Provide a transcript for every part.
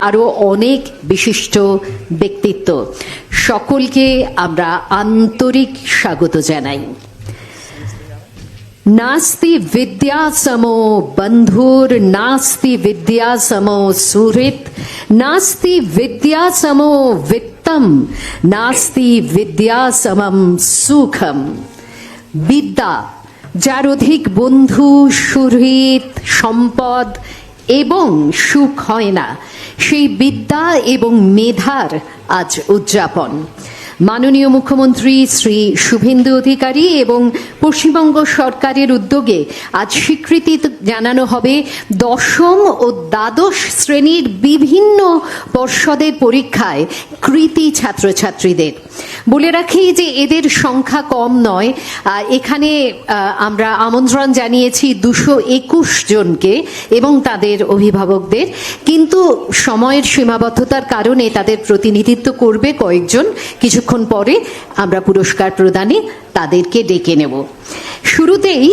আরও অনেক বিশিষ্ট ব্যক্তিত্ব, সকলকে আমরা আন্তরিক স্বাগত জানাই। नास्ति विद्या समो बंधुर नास्ति विद्या समो सुहृत नास्ति विद्या समो वित्तम नास्ति विद्या समम सुखम। বিদ্যা যার অধিক বন্ধু, সুহৃদ, সম্পদ এবং সুখ হয় না, সেই বিদ্যা এবং মেধার আজ উদযাপন। মাননীয় মুখ্যমন্ত্রী শ্রী শুভেন্দু অধিকারী এবং পশ্চিমবঙ্গ সরকারের উদ্যোগে আজ স্বীকৃতি জানানো হবে দশম ও দ্বাদশ শ্রেণীর বিভিন্ন পর্ষদের পরীক্ষায় কৃতী ছাত্রছাত্রীদের। বলে রাখি যে এদের সংখ্যা কম নয়, এখানে আমরা আমন্ত্রণ জানিয়েছি 221 জনকে এবং তাদের অভিভাবকদের, কিন্তু সময়ের সীমাবদ্ধতার কারণে তাদের প্রতিনিধিত্ব করবে কয়েকজন। কিছুক্ষণ পরে আমরা পুরস্কার প্রদানে তাদেরকে ডেকে নেব। শুরুতেই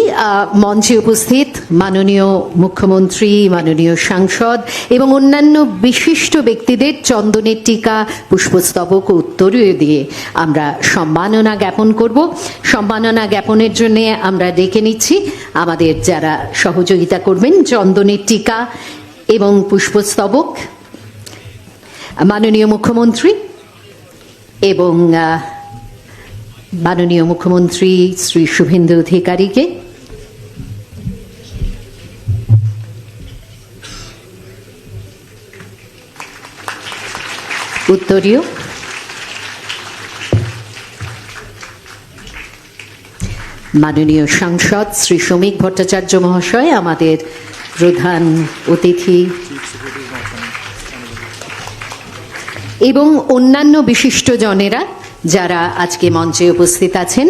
মঞ্চে উপস্থিত মাননীয় মুখ্যমন্ত্রী, মাননীয় সাংসদ এবং অন্যান্য বিশিষ্ট ব্যক্তিদের চন্দনের টিকা, পুষ্পস্তবক ও উত্তরীয় দিয়ে আমরা সম্মাননা জ্ঞাপন করব। সম্মাননা জ্ঞাপনের জন্য আমরা ডেকে নিচ্ছি আমাদের যারা সহযোগিতা করবেন। চন্দনের টিকা এবং পুষ্পস্তবক মাননীয় মুখ্যমন্ত্রী এবং মাননীয় মুখ্যমন্ত্রী শ্রী শুভেন্দু অধিকারীকে। উত্তরীয় মাননীয় সাংসদ শ্রী শ্রমিক ভট্টাচার্য মহাশয়, আমাদের প্রধান অতিথি, এবং অন্যান্য বিশিষ্টজনেরা যারা আজকে মঞ্চে উপস্থিত আছেন।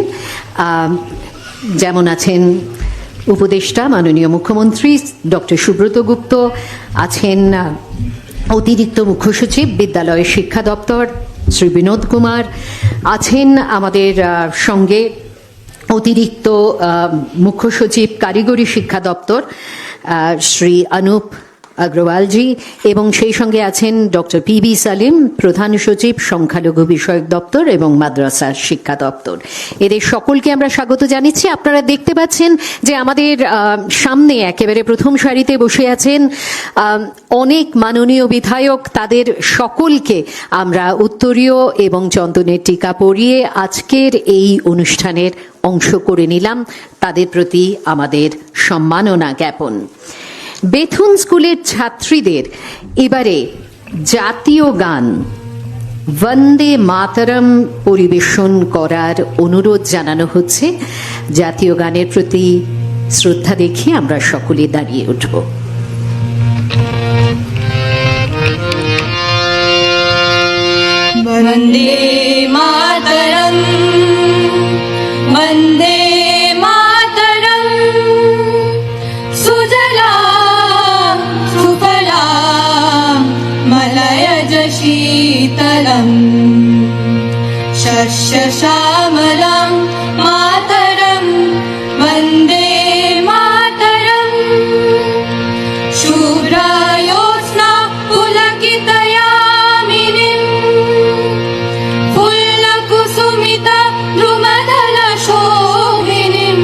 যেমন আছেন উপদেষ্টা মাননীয় মুখ্যমন্ত্রী ডক্টর সুব্রত গুপ্ত, আছেন অতিরিক্ত মুখ্য সচিব বিদ্যালয় শিক্ষা দপ্তর শ্রী বিনোদ কুমার, আছেন আমাদের সঙ্গে অতিরিক্ত মুখ্য সচিব কারিগরি শিক্ষা দপ্তর শ্রী অনুপ अग्रवाल जी, এবং সেই সঙ্গে আছেন ডক্টর পি.বি. সালিম, প্রধান সচিব সংখ্যালঘু বিষয়ক দপ্তর এবং মাদ্রাসা শিক্ষা দপ্তর। এদের সকলকে আমরা স্বাগত জানাচ্ছি। আপনারা দেখতে পাচ্ছেন যে আমাদের সামনে একেবারে প্রথম সারিতে বসে আছেন অনেক মাননীয় বিধায়ক। তাদের সকলকে আমরা উত্তরীয় এবং চন্দনের টিকা পরিয়ে আজকের এই অনুষ্ঠানের অংশ করে নিলাম। তাদের প্রতি আমাদের সম্মাননা জ্ঞাপন। বেথুন স্কুলের ছাত্রীদের এবারে জাতীয় গান বন্দে মাতরম পরিবেশন করার অনুরোধ জানানো হচ্ছে। জাতীয় গানের প্রতি শ্রদ্ধা দেখে আমরা সকলে দাঁড়িয়ে উঠব। বন্দে মাতরম বন্দে মাতরম সুজলাম সুফলাম মলয়জ শীতলম শস্য শ্যামলম মাতরম বন্দে মাতরম শুভ্রায়োৎস্না পুলকিতয়ামিনীম ফুল্লকুসুমিতা দ্রুমদল শোভিনীম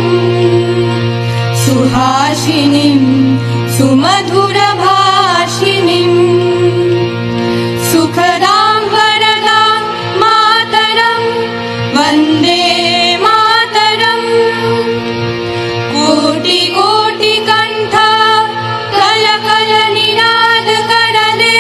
সুহাসিনীম সুমধুরভাষিনীম সুখদাং বরদাং মাতরম বন্দে মাতরম কোটি কোটি কণ্ঠ কল কল নিনাদ করলে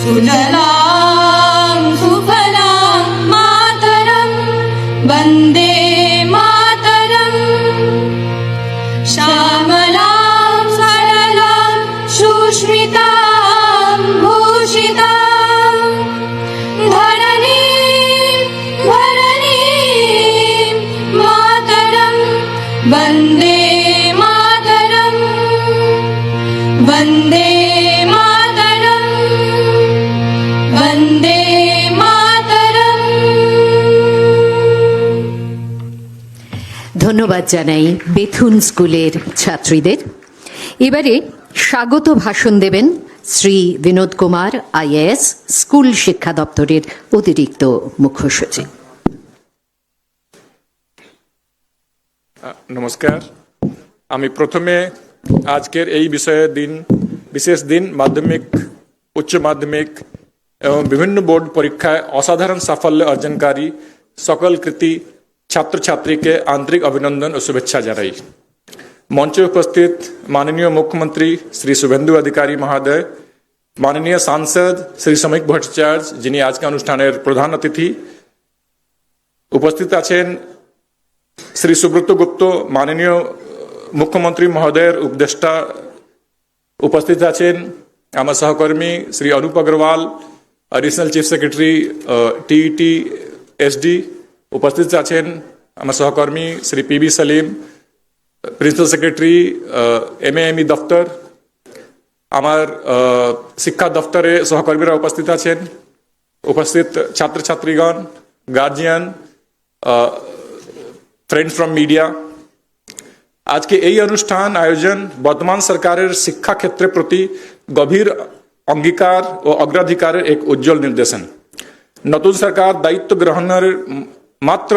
सुजलां सुफलां मातरं वन्दे मातरम् श्यामलां सरलां सुस्मितां भूषितां धरणीं मातरं वन्दे मातरम् वन्दे मातरम् वन्दे मातरम्। ধন্যবাদ জানাই বেথুন স্কুলের ছাত্রীদের। এবারে স্বাগত ভাষণ দেবেন শ্রী বিনোদ কুমার আইএএস, স্কুল শিক্ষা দপ্তরের অতিরিক্ত মুখ্য সচিব। নমস্কার। আমি প্রথমে আজকের এই বিশেষ দিন মাধ্যমিক, উচ্চ মাধ্যমিক এবং বিভিন্ন বোর্ড পরীক্ষায় অসাধারণ সাফল্য অর্জনকারী সকল কৃতি ছাত্রছাত্রীকে আন্তরিক অভিনন্দন ও শুভেচ্ছা জানাই। মঞ্চে উপস্থিত মাননীয় মুখ্যমন্ত্রী শ্রী শুভেন্দু অধিকারী মহোদয়, মাননীয় সাংসদ শ্রী শ্রমিক ভট্টাচার্য, যিনি আজকে অনুষ্ঠানের প্রধান অতিথি, উপস্থিত আছেন শ্রী সুব্রত গুপ্ত, মাননীয় মুখ্যমন্ত্রী মহোদয়ের উপদেষ্টা, উপস্থিত আছেন আমার সহকর্মী Shri Anup Agarwal, additional chief secretary TET SD, উপস্থিত আছেন আমার সহকর্মী Shri PB Salim, principal secretary এমএএমই দপ্তর, আমার শিক্ষা দপ্তরে সহকর্মীরা উপস্থিত আছেন, উপস্থিত ছাত্রছাত্রীগণ, গার্জিয়ান, ফ্রেন্ডস ফ্রম মিডিয়া। আজকে এই অনুষ্ঠান আয়োজন বর্তমান সরকারের শিক্ষা ক্ষেত্রের প্রতি গভীর অঙ্গীকার ও অগ্রাধিকারের এক উজ্জ্বল নির্দেশন। নতুন সরকার দায়িত্ব গ্রহণের মাত্র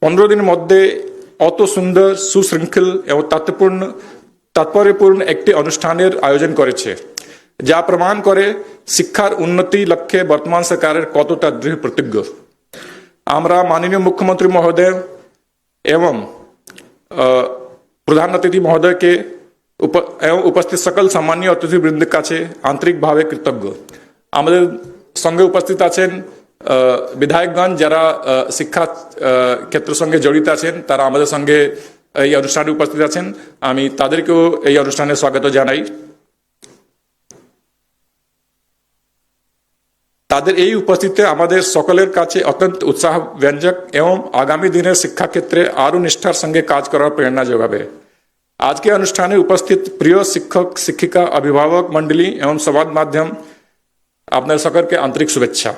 15 দিনের মধ্যে অত সুন্দর, সুশৃঙ্খল এবং তাৎপর্যপূর্ণ একটি অনুষ্ঠানের আয়োজন করেছে, যা প্রমাণ করে শিক্ষার উন্নতি লক্ষ্যে বর্তমান সরকারের কতটা দৃঢ় প্রতিজ্ঞ। আমরা মাননীয় মুখ্যমন্ত্রী মহোদয় এবং প্রধান অতিথি মহোদয়কে এবং উপস্থিত সকল সম্মানীয় অতিথিবৃন্দের কাছে আন্তরিকভাবে কৃতজ্ঞ। আমাদের সঙ্গে উপস্থিত আছেন বিধায়কগণ, যারা শিক্ষা ক্ষেত্রের সঙ্গে জড়িত আছেন, তারা আমাদের সঙ্গে এই অনুষ্ঠানে উপস্থিত আছেন। আমি তাদেরকেও এই অনুষ্ঠানে স্বাগত জানাই। তাদের এই উপস্থিতি আমাদের সকলের কাছে অত্যন্ত উৎসাহ ব্যঞ্জক এবং আগামী দিনের শিক্ষাক্ষেত্রে আরও নিষ্ঠার সঙ্গে কাজ করার প্রেরণা যোগাবে। আজকে অনুষ্ঠানে উপস্থিত প্রিয় শিক্ষক, শিক্ষিকা, অভিভাবক মণ্ডলী এবং সংবাদ মাধ্যম, আপনাদের সকলকে আন্তরিক শুভেচ্ছা।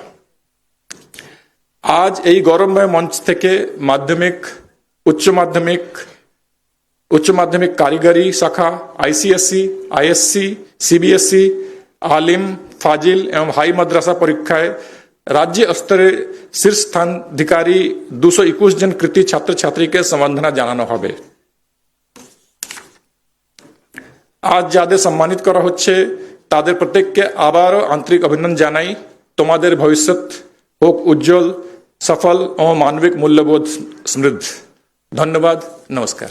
আজ এই গৌরবময় মঞ্চ থেকে মাধ্যমিক, উচ্চ মাধ্যমিক কারিগরি শাখা, আইসিএসসি, আইএসসি, সিবিএসই, আলিম, ফাজিল এবং হাই মাদ্রাসা পরীক্ষায় রাজ্য স্তরে শীর্ষ স্থানাধিকারী 221 জন কৃতি ছাত্রছাত্রীকে সম্বর্ধনা জানানো হবে। আজ যাদের সম্মানিত করা হচ্ছে তাদের প্রত্যেককে আবারও আন্তরিক অভিনন্দন জানাই। তোমাদের ভবিষ্যৎ হোক উজ্জ্বল, সফল ও মানবিক মূল্যবোধ সমৃদ্ধ। ধন্যবাদ, নমস্কার।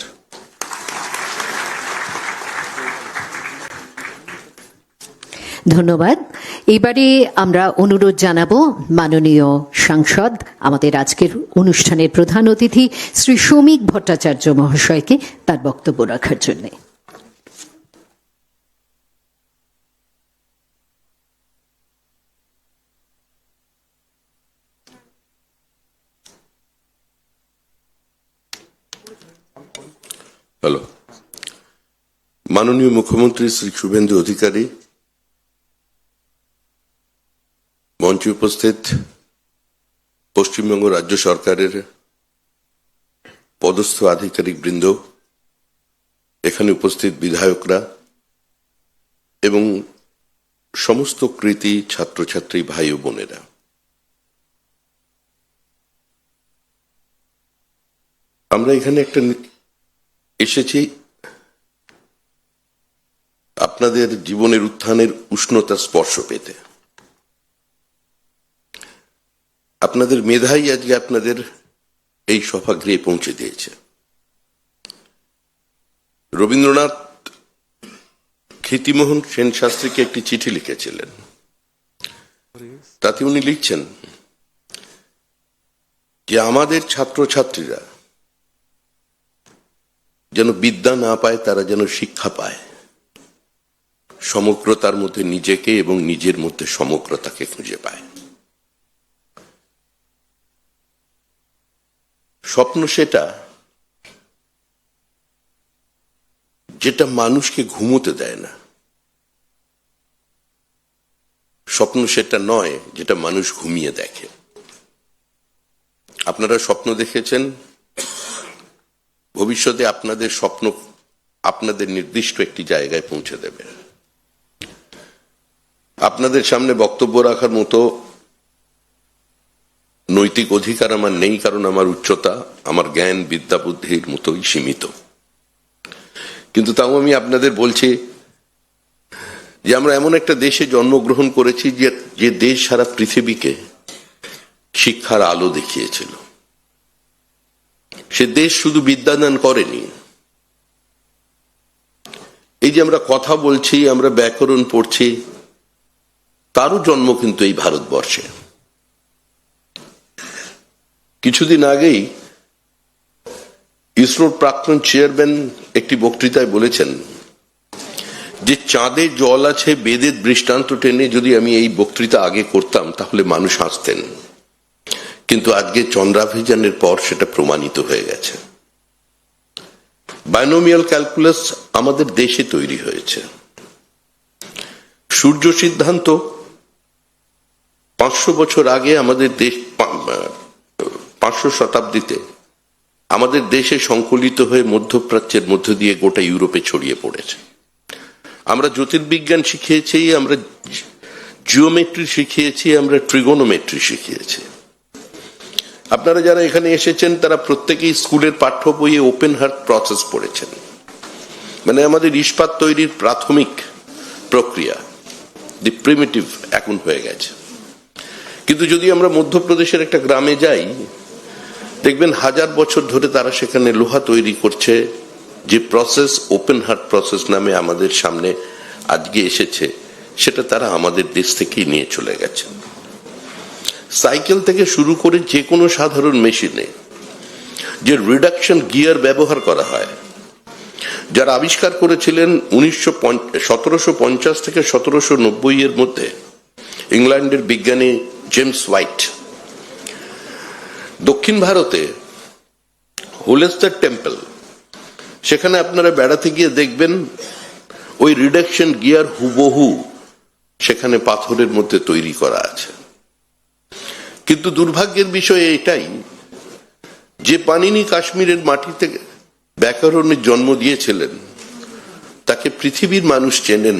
ধন্যবাদ। এবারে আমরা অনুরোধ জানাবো মাননীয় সাংসদ, আমাদের আজকের অনুষ্ঠানের প্রধান অতিথি শ্রী শ্রমিক ভট্টাচার্য মহাশয়কে তার বক্তব্য রাখার জন্য। হ্যালো। মাননীয় মুখ্যমন্ত্রী শ্রী শুভেন্দু অধিকারী, মঞ্চে উপস্থিত পশ্চিমবঙ্গ রাজ্য সরকারের পদস্থ আধিকারিক বৃন্দ, এখানে উপস্থিত বিধায়করা এবং সমস্ত কৃতি ছাত্রছাত্রী ভাই ও বোনেরা, আমরা এখানে এসেছি আপনাদের জীবনের উত্থানের উষ্ণতা স্পর্শ পেতে। আপনাদের মেধাই আজকে আপনাদের এই সভাগৃহে পৌঁছে দিয়েছে। রবীন্দ্রনাথকে ক্ষিতিমোহন সেন শাস্ত্রীকে একটি চিঠি লিখেছিলেন। তাতে উনি লিখছেন যে আমাদের ছাত্রছাত্রীরা যেন বিদ্যা না পায়, তারা যেন শিক্ষা পায়, সমগ্রতার মধ্যে নিজেকে এবং নিজের মধ্যে সমগ্রতাকে খুঁজে পায়। স্বপ্ন সেটা যেটা মানুষকে ঘুমোতে দেয় না, স্বপ্ন সেটা নয় যেটা মানুষ ঘুমিয়ে দেখে। আপনারা স্বপ্ন দেখেছেন, ভবিষ্যতে আপনাদের স্বপ্ন আপনাদের নির্দিষ্ট একটি জায়গায় পৌঁছে দেবে। আপনাদের সামনে বক্তব্য রাখার মতো নৈতিক অধিকার আমার নেই, কারণ আমার উচ্চতা আমার জ্ঞান বিদ্যা বুদ্ধির মতোই সীমিত। কিন্তু তাও আমি আপনাদের বলছি যে আমরা এমন একটা দেশে জন্মগ্রহণ করেছি যে দেশ সারা পৃথিবীকে শিক্ষার আলো দেখিয়েছিল। সে দেশ শুধু বিদ্যাদান করেনি, এই যে আমরা কথা বলছি, আমরা ব্যাকরণ পড়ছি, তারও জন্ম কিন্তু এই ভারতবর্ষে। কিছুদিন আগেই ইসরোর প্রাক্তন চেয়ারম্যান একটি বক্তৃতায় বলেছেন যে চাঁদে জল আছে বেদের দৃষ্টান্ত টেনে যদি আমি এই বক্তৃতা আগে করতাম তাহলে মানুষ হাসতেন, কিন্তু আজকে চন্দ্রাভিযানের পর সেটা প্রমাণিত হয়ে গেছে। বাইনোমিয়াল ক্যালকুলাস আমাদের দেশে তৈরি হয়েছে। সূর্য সিদ্ধান্ত 500 বছর আগে আমাদের দেশ 500 শতাব্দীতে আমাদের দেশে সংকলিত হয়ে মধ্যপ্রাচ্যের মধ্য দিয়ে গোটা ইউরোপে ছড়িয়ে পড়েছে। আমরা জ্যোতির্বিজ্ঞান শিখিয়েছি, আমরা জিওমেট্রি শিখিয়েছি, আমরা ট্রিগোনোমেট্রি শিখিয়েছি। আপনারা যারা এখানে এসেছেন তারা প্রত্যেকেই স্কুলের পাঠ্য বইয়ে ওপেন হার্ট প্রসেস পড়েছেন, মানে আমাদের ইস্পাত তৈরির প্রাথমিক প্রক্রিয়া, দি প্রিমিটিভ এখন হয়ে গেছে। কিন্তু যদি আমরা মধ্যপ্রদেশের একটা গ্রামে যাই, দেখবেন 1000 বছর ধরে তারা সেখানে লোহা তৈরি করছে। যে প্রসেস ওপেন হার্ট প্রসেস নামে আমাদের সামনে আজকে এসেছে, সেটা তারা আমাদের দেশ থেকেই নিয়ে চলে গেছে। সাইকেল থেকে শুরু করে যে কোনো সাধারণ মেশিনে যে রিডাকশন গিয়ার ব্যবহার করা হয়, যারা আবিষ্কার করেছিলেন 1750 থেকে 1790 এর মধ্যে ইংল্যান্ডের বিজ্ঞানী জেমস হোয়াইট। দক্ষিণ ভারতে হোলেস্টার টেম্পল, সেখানে আপনারা বেড়াতে গিয়ে দেখবেন ওই রিডাকশন গিয়ার হুবহু সেখানে পাথরের মধ্যে তৈরি করা আছে। কিন্তু দুর্ভাগ্যের বিষয় এটাই যে পানিনি কাশ্মীরের মাটিতে ব্যাকরণের জন্ম দিয়েছিলেন, তাকে পৃথিবীর মানুষ চেনেন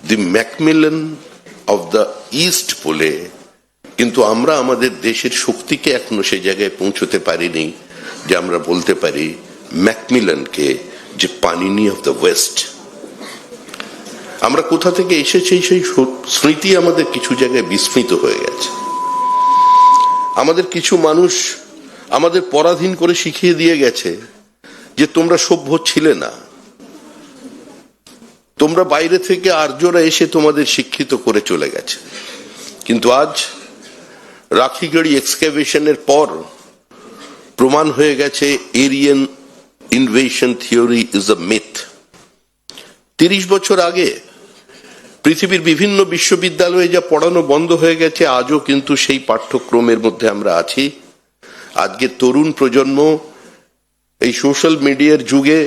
দি ম্যাকমিলান অফ দ্য ইস্ট বলে। কিন্তু আমরা আমাদের দেশের শক্তিকে এখনো সেই জায়গায় পৌঁছতে পারিনি যে আমরা বলতে পারি ম্যাকমিলানকে যে পানিনি অফ দ্য ওয়েস্ট। আমরা কোথা থেকে এসেছি সেই স্মৃতি আমাদের কিছু জায়গায় বিস্মৃত হয়ে গেছে। আমাদের কিছু মানুষ আমাদের পরাধীন করে শিখিয়ে দিয়ে গেছে যে তোমরা সভ্য ছিলে না, তোমরা বাইরে থেকে আর্যরা এসে তোমাদের শিক্ষিত করে চলে গেছে। কিন্তু আজ রাখিগড়ি এক্সক্যাভেশনের পর প্রমাণ হয়ে গেছে Aryan invasion theory is a myth. 30 বছর আগে পৃথিবীর বিভিন্ন বিশ্ববিদ্যালয়ে যা পড়ানো বন্ধ হয়ে গেছে, আজও কিন্তু সেই পাঠ্যক্রমের মধ্যে আমরা আছি। আজকে তরুণ প্রজন্ম এই সোশ্যাল মিডিয়ার যুগে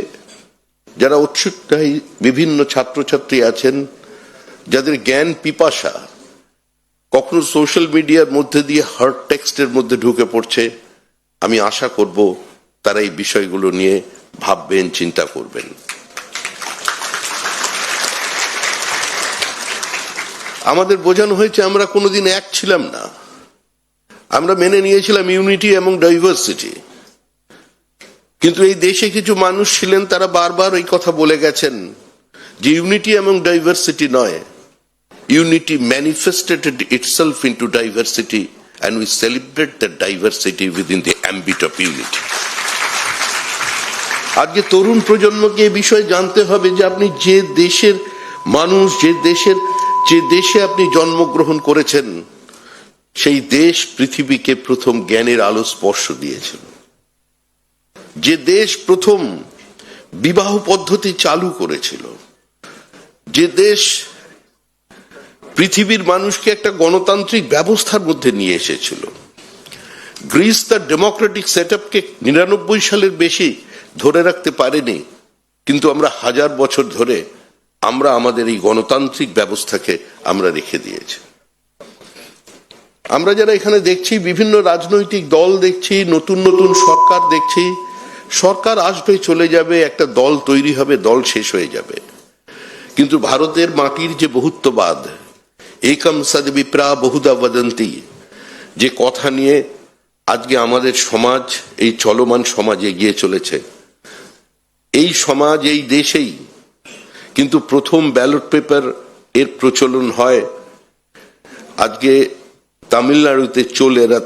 যারা উৎসাহী বিভিন্ন ছাত্রছাত্রী আছেন, যাদের জ্ঞান পিপাসা কখনো সোশ্যাল মিডিয়ার মধ্যে দিয়ে হার্ড টেক্সটের মধ্যে ঢুকে পড়ছে। আমি আশা করব তারা এই বিষয়গুলো নিয়ে ভাববেন, চিন্তা করবেন। আমাদের বোঝানো হয়েছে আমরা কোনোদিন এক ছিলাম না, আমরা মেনে নিয়েছিলাম ইউনিটি এবং ডাইভার্সিটি। কিন্তু এই দেশে কিছু মানুষ ছিলেন, তারা বারবার এই কথা বলে গেছেন যে ইউনিটি এবং ডাইভার্সিটি নয়, unity manifested itself into diversity and we celebrate that diversity within the ambit of unity. আজকে তরুণ প্রজন্মকে এই বিষয়ে জানতে হবে যে আপনি যে দেশের মানুষ, যে দেশে আপনি জন্মগ্রহণ করেছেন, সেই দেশ পৃথিবীকে প্রথম জ্ঞানের আলো স্পর্শ দিয়েছিল। যে দেশ প্রথম বিবাহ পদ্ধতি চালু করেছিল, যে দেশ পৃথিবীর মানুষকে একটা গণতান্ত্রিক ব্যবস্থার মধ্যে নিয়ে এসেছিল। গ্রিস তার ডেমোক্রেটিক সেটআপকে 99 সালের বেশি ধরে রাখতে পারেনি, কিন্তু আমরা 1000 বছর ধরে আমরা আমাদের এই গণতান্ত্রিক ব্যবস্থাকে আমরা রেখে দিয়েছি। আমরা যারা এখানে দেখছি, বিভিন্ন রাজনৈতিক দল দেখছি, নতুন নতুন সরকার দেখছি, সরকার আসবে চলে যাবে, একটা দল তৈরি হবে, দল শেষ হয়ে যাবে। কিন্তু ভারতের মাটির যে বহুত্ববাদ, একম সদ বিপ্রা বহুদা বদন্তি, যে কথা নিয়ে আজকে আমাদের সমাজ, এই চলমান সমাজ এগিয়ে চলেছে, এই সমাজ, এই দেশেই কিন্তু প্রথম ব্যালট পেপার এর প্রচলন হয়। আজকে তামিলনাড়ুতে চোলেরা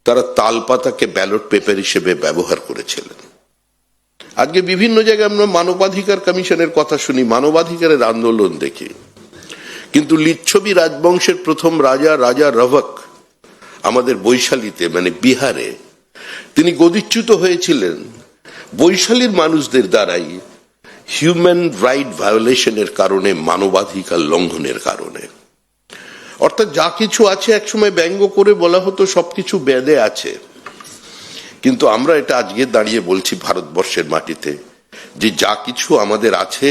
তারা তালপাতাকে ব্যালট পেপার হিসেবে ব্যবহার করেছিলেন। আজকে বিভিন্ন জায়গায় আমরা মানবাধিকার কমিশনের কথা শুনি, মানবাধিকারের আন্দোলন দেখি, কিন্তু লিচ্ছবি রাজবংশের প্রথম রাজা রভক আমাদের বৈশালীতে, মানে বিহারে, তিনি গদিচ্যুত হয়েছিলেন বৈশালীর মানুষদের দ্বারাই হিউম্যান রাইট ভায়োলেশনের কারণে, মানবাধিকার লঙ্ঘনের কারণে। অর্থাৎ যা কিছু আছে, একসময় ব্যঙ্গ করে বলা হতো সবকিছু বেদে আছে, কিন্তু আমরা এটা আজকে দাঁড়িয়ে বলছি ভারতবর্ষের মাটিতে যে যা কিছু আমাদের আছে,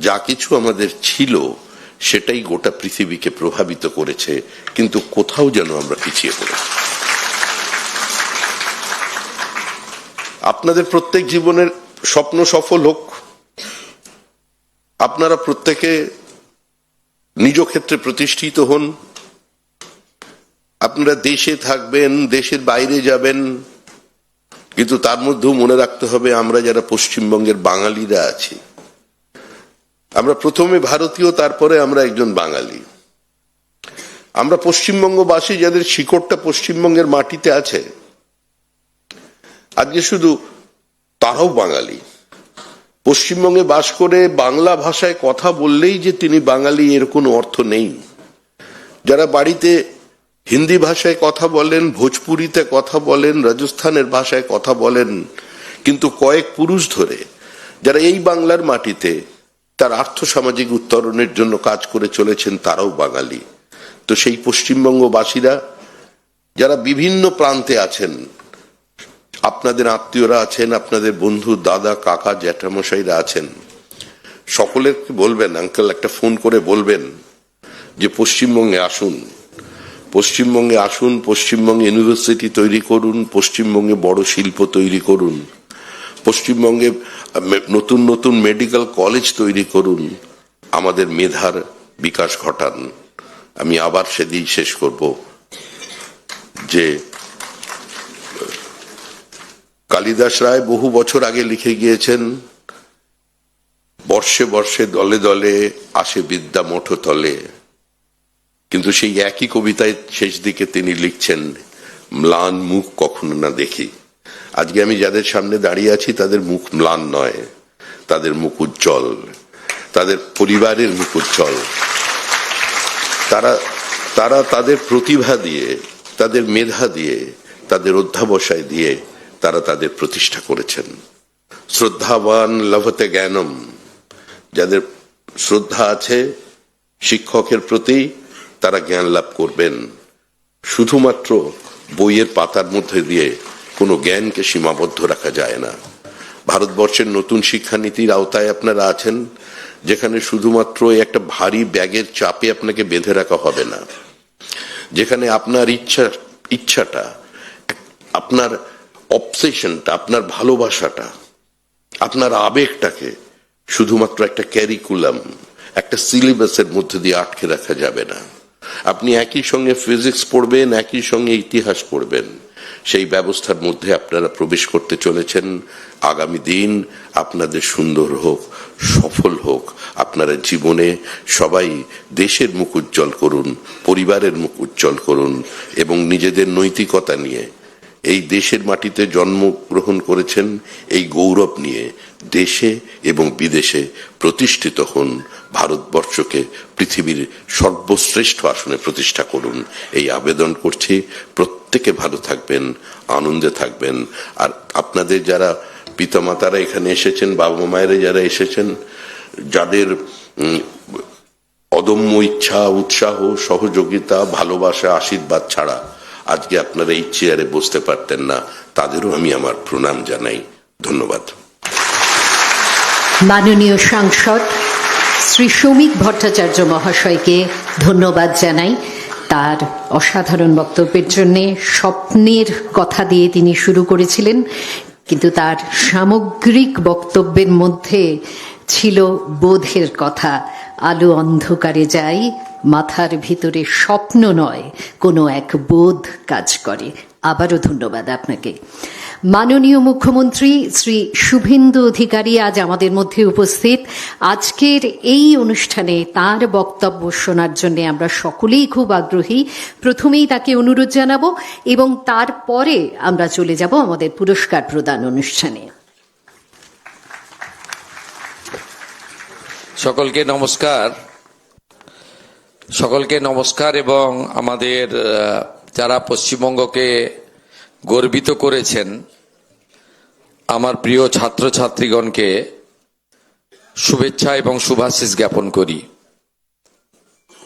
যা কিছু আমাদের ছিল, সেটাই গোটা পৃথিবীকে প্রভাবিত করেছে, কিন্তু কোথাও যেন আমরা পিছিয়ে পড়েছি। আপনাদের প্রত্যেক জীবনের স্বপ্ন সফল হোক। আপনারা প্রত্যেকে নিজ ক্ষেত্রে প্রতিষ্ঠিত হন। আপনারা দেশে থাকবেন, দেশের বাইরে যাবেন, কিন্তু তার মধ্যেও মনে রাখতে হবে আমরা যারা পশ্চিমবঙ্গের বাঙালিরা আছি, আমরা প্রথমে ভারতীয়, তারপরে আমরা একজন বাঙালি। আমরা পশ্চিমবঙ্গবাসী যাদের শিকড়টা পশ্চিমবঙ্গের মাটিতে আছে, আজকে শুধু তারাও বাঙালি। পশ্চিমবঙ্গে বাস করে বাংলা ভাষায় কথা বললেই যে তিনি বাঙালি, এর কোনো অর্থ নেই। যারা বাড়িতে হিন্দি ভাষায় কথা বলেন, ভোজপুরিতে কথা বলেন, রাজস্থানের ভাষায় কথা বলেন, কিন্তু কয়েক পুরুষ ধরে যারা এই বাংলার মাটিতে তার আর্থসামাজিক উত্তরণের জন্য কাজ করে চলেছেন, তারাও বাঙালি। তো সেই পশ্চিমবঙ্গবাসীরা যারা বিভিন্ন প্রান্তে আছেন, আপনাদের আত্মীয়রা আছেন, আপনাদের বন্ধু, দাদা, কাকা, জ্যাঠামশাইরা আছেন, সকলেরকে বলবেন, আঙ্কেল একটা ফোন করে বলবেন যে পশ্চিমবঙ্গে আসুন, পশ্চিমবঙ্গে আসুন, পশ্চিমবঙ্গে ইউনিভার্সিটি তৈরি করুন, পশ্চিমবঙ্গে বড় শিল্প তৈরি করুন, পশ্চিমবঙ্গে নতুন নতুন মেডিকেল কলেজ তৈরি করুন, আমাদের মেধার বিকাশ ঘটান। আমি আবার সেদিন শেষ করব যে কালিদাস রায় বহু বছর আগে লিখে গিয়েছেন, বর্ষে বর্ষে দলে দলে আসে বিদ্যা মঠো তলে, কিন্তু সেই একই কবিতায় শেষ দিকে তিনি লিখছেন, ম্লান মুখ কখনো না দেখি। আজকে আমি যাদের সামনে দাঁড়িয়ে আছি তাদের মুখ ম্লান নয়, তাদের মুখ উজ্জ্বল, তাদের পরিবারের মুখ উজ্জ্বল। তারা তাদের প্রতিভা দিয়ে, তাদের মেধা দিয়ে, তাদের অধ্যাবসায় দিয়ে তারা তাদের প্রতিষ্ঠা করেছেন। শ্রদ্ধাবান লভতে জ্ঞানম, যাদের শ্রদ্ধা আছে শিক্ষকের প্রতি, তারা জ্ঞান লাভ করবেন। শুধুমাত্র বইয়ের পাতার মধ্যে দিয়ে কোনো জ্ঞানকে সীমাবদ্ধ রাখা যায় না। ভারতবর্ষের নতুন শিক্ষানীতির আওতায় আপনারা আছেন, যেখানে শুধুমাত্র একটা ভারী ব্যাগের চাপে আপনাকে বেঁধে রাখা হবে না, যেখানে আপনার ইচ্ছাটা, আপনার অবসেশনটা, আপনার ভালোবাসাটা, আপনার আবেগটাকে শুধুমাত্র একটা ক্যারিকুলাম, একটা সিলেবাসের মধ্যে দিয়ে আটকে রাখা যাবে না। আপনি একই সঙ্গে ফিজিক্স পড়বেন, একই সঙ্গে ইতিহাস পড়বেন, সেই ব্যবস্থার মধ্যে আপনারা প্রবেশ করতে চলেছেন। আগামী দিন আপনাদের সুন্দর হোক, সফল হোক। আপনারা জীবনে সবাই দেশের মুখ উজ্জ্বল করুন, পরিবারের মুখ উজ্জ্বল করুন এবং নিজেদের নৈতিকতা নিয়ে এই দেশের মাটিতে জন্মগ্রহণ করেছেন, এই গৌরব নিয়ে দেশে এবং বিদেশে প্রতিষ্ঠিত হন। ভারতবর্ষকে পৃথিবীর সর্বশ্রেষ্ঠ আসনে প্রতিষ্ঠা করুন, এই আবেদন করছি। প্রত্যেকে ভালো থাকবেন, আনন্দে থাকবেন। আর আপনাদের যারা পিতামাতারা এখানে এসেছেন, বাবা মায়েরা যারা এসেছেন, যাদের অদম্য ইচ্ছা, উৎসাহ, সহযোগিতা, ভালোবাসা, আশীর্বাদ ছাড়া আজকে আপনারা এই চেয়ারে বসতে পারতেন না, তাদেরও আমি আমার প্রণাম জানাই। ধন্যবাদ। মাননীয় সাংসদ শ্রী শ্রমিক ভট্টাচার্য মহাশয়কে ধন্যবাদ জানাই তার অসাধারণ বক্তব্যের জন্য। স্বপ্নের কথা দিয়ে তিনি শুরু করেছিলেন, কিন্তু তার সামগ্রিক বক্তব্যের মধ্যে ছিল বোধের কথা। আলো অন্ধকারে যাই, মাথার ভিতরে স্বপ্ন নয়, কোনো এক বোধ কাজ করে। আবারও ধন্যবাদ আপনাকে। মাননীয় মুখ্যমন্ত্রী শ্রী শুভেন্দু অধিকারী আজ আমাদের মধ্যে উপস্থিত। আজকের এই অনুষ্ঠানে তার বক্তব্য শোনার জন্য আমরা সকলেই খুব আগ্রহী। প্রথমেই তাকে অনুরোধ জানাবো এবং তারপরে আমরা চলে যাব আমাদের পুরস্কার প্রদান অনুষ্ঠানে। সকলকে নমস্কার। সকলকে নমস্কার এবং আমাদের যারা পশ্চিমবঙ্গকে গর্বিত করেছেন, আমার প্রিয় ছাত্রছাত্রীগণকে শুভেচ্ছা এবং শুভাশিস জ্ঞাপন করি।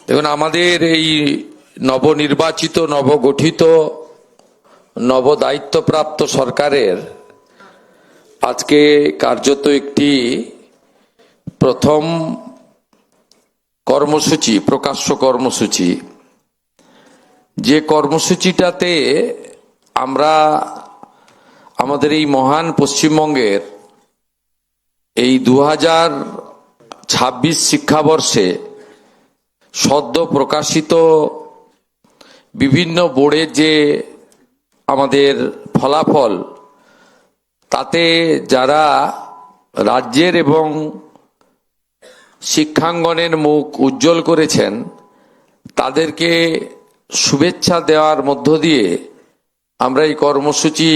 দেখুন, আমাদের এই নবনির্বাচিত, নবগঠিত, নবদায়িত্বপ্রাপ্ত সরকারের আজকে কার্যত একটি প্রথম কর্মসূচি, প্রকাশ্য কর্মসূচি, যে কর্মসূচিটাতে আমরা আমাদের এই মহান পশ্চিমবঙ্গের এই 2026 শিক্ষাবর্ষে সদ্য প্রকাশিত বিভিন্ন বোর্ডের যে আমাদের ফলাফল, তাতে যারা রাজ্যের এবং শিক্ষাঙ্গনের মুখ উজ্জ্বল করেছেন, তাদেরকে শুভেচ্ছা দেওয়ার মধ্য দিয়ে আমরা এই কর্মসূচি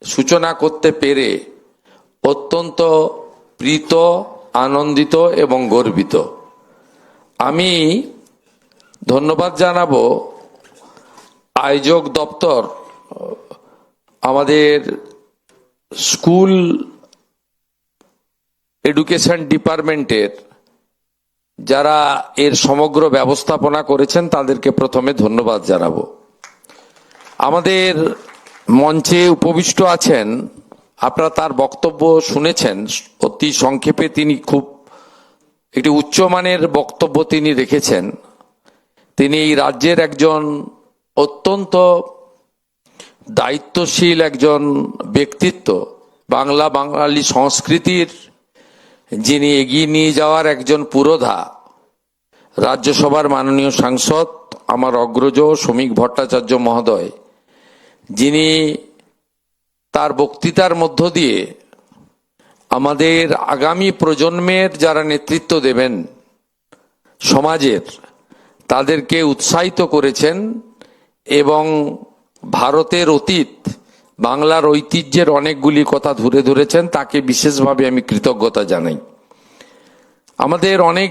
সূচনা করতে পেরে অত্যন্ত প্রীত, আনন্দিত এবং গর্বিত। আমি ধন্যবাদ জানাবো আয়োজক দপ্তর, আমাদের স্কুল এডুকেশন ডিপার্টমেন্টের যারা এর সমগ্র ব্যবস্থাপনা করেছেন, তাদেরকে প্রথমে ধন্যবাদ জানাবো। আমাদের মঞ্চে উপবিষ্ট আছেন, আপনারা তার বক্তব্য শুনেছেন। অতি সংক্ষেপে তিনি খুব একটি উচ্চমানের বক্তব্য তিনি রেখেছেন। তিনি এই রাজ্যের একজন অত্যন্ত দায়িত্বশীল একজন ব্যক্তিত্ব, বাঙালি সংস্কৃতির যিনি এগিয়ে নিয়ে যাওয়ার একজন পুরোধা, রাজ্যসভার মাননীয় সাংসদ আমার অগ্রজ শ্রমিক ভট্টাচার্য মহোদয়, যিনি তার বক্তৃতার মধ্য দিয়ে আমাদের আগামী প্রজন্মের যারা নেতৃত্ব দেবেন সমাজের, তাদেরকে উৎসাহিত করেছেন এবং ভারতের অতীত, বাংলার ঐতিহ্যের অনেকগুলি কথা ধরে ধরেছেন। তাকে বিশেষভাবে আমি কৃতজ্ঞতা জানাই। আমাদের অনেক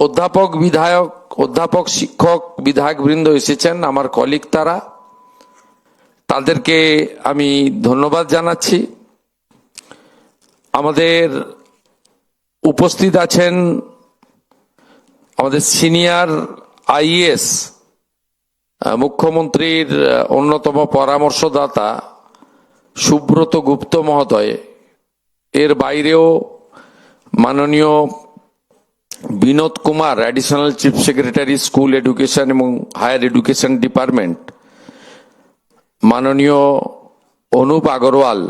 অধ্যাপক, বিধায়ক, অধ্যাপক, শিক্ষক, বিধায়কবৃন্দ এসেছেন, আমার কলিগ, তাদেরকে আমি ধন্যবাদ জানাচ্ছি। আমাদের উপস্থিত আছেন আমাদের সিনিয়র আইএএস, মুখ্যমন্ত্রীর অন্যতম পরামর্শদাতা সুব্রত গুপ্ত মহোদয়। এর বাইরেও মাননীয় Vinod Kumar, additional chief secretary, school education এবং হায়ার এডুকেশন ডিপার্টমেন্ট, মাননীয় Anup Agarwal,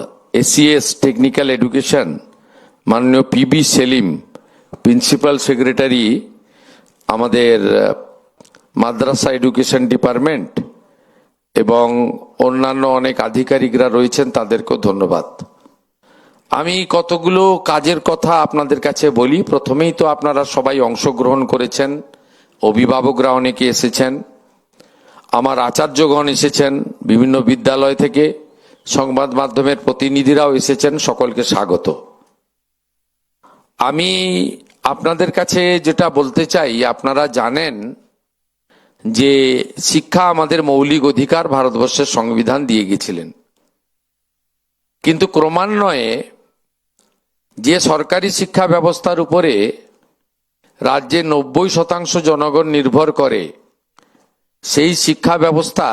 ACS technical education, মাননীয় পিবি সেলিম, প্রিন্সিপাল সেক্রেটারি আমাদের মাদ্রাসা এডুকেশন ডিপার্টমেন্ট, এবং অন্যান্য অনেক আধিকারিকরা রয়েছেন, তাদেরকেও ধন্যবাদ। আমি কতগুলো কাজের কথা আপনাদের কাছে বলি। প্রথমেই তো আপনারা সবাই অংশগ্রহণ করেছেন, অভিভাবকরা অনেকে এসেছেন, আমার আচার্যগণ এসেছেন বিভিন্ন বিদ্যালয় থেকে, সংবাদ মাধ্যমের প্রতিনিধিরাও এসেছেন, সকলকে স্বাগত। আমি আপনাদের কাছে যেটা বলতে চাই, আপনারা জানেন যে শিক্ষা আমাদের মৌলিক অধিকার ভারতবর্ষের সংবিধান দিয়ে গেছিলেন, কিন্তু ক্রমান্বয়ে যে সরকারি শিক্ষা ব্যবস্থার উপরে রাজ্যে 90% জনগণ নির্ভর করে, সেই শিক্ষা ব্যবস্থা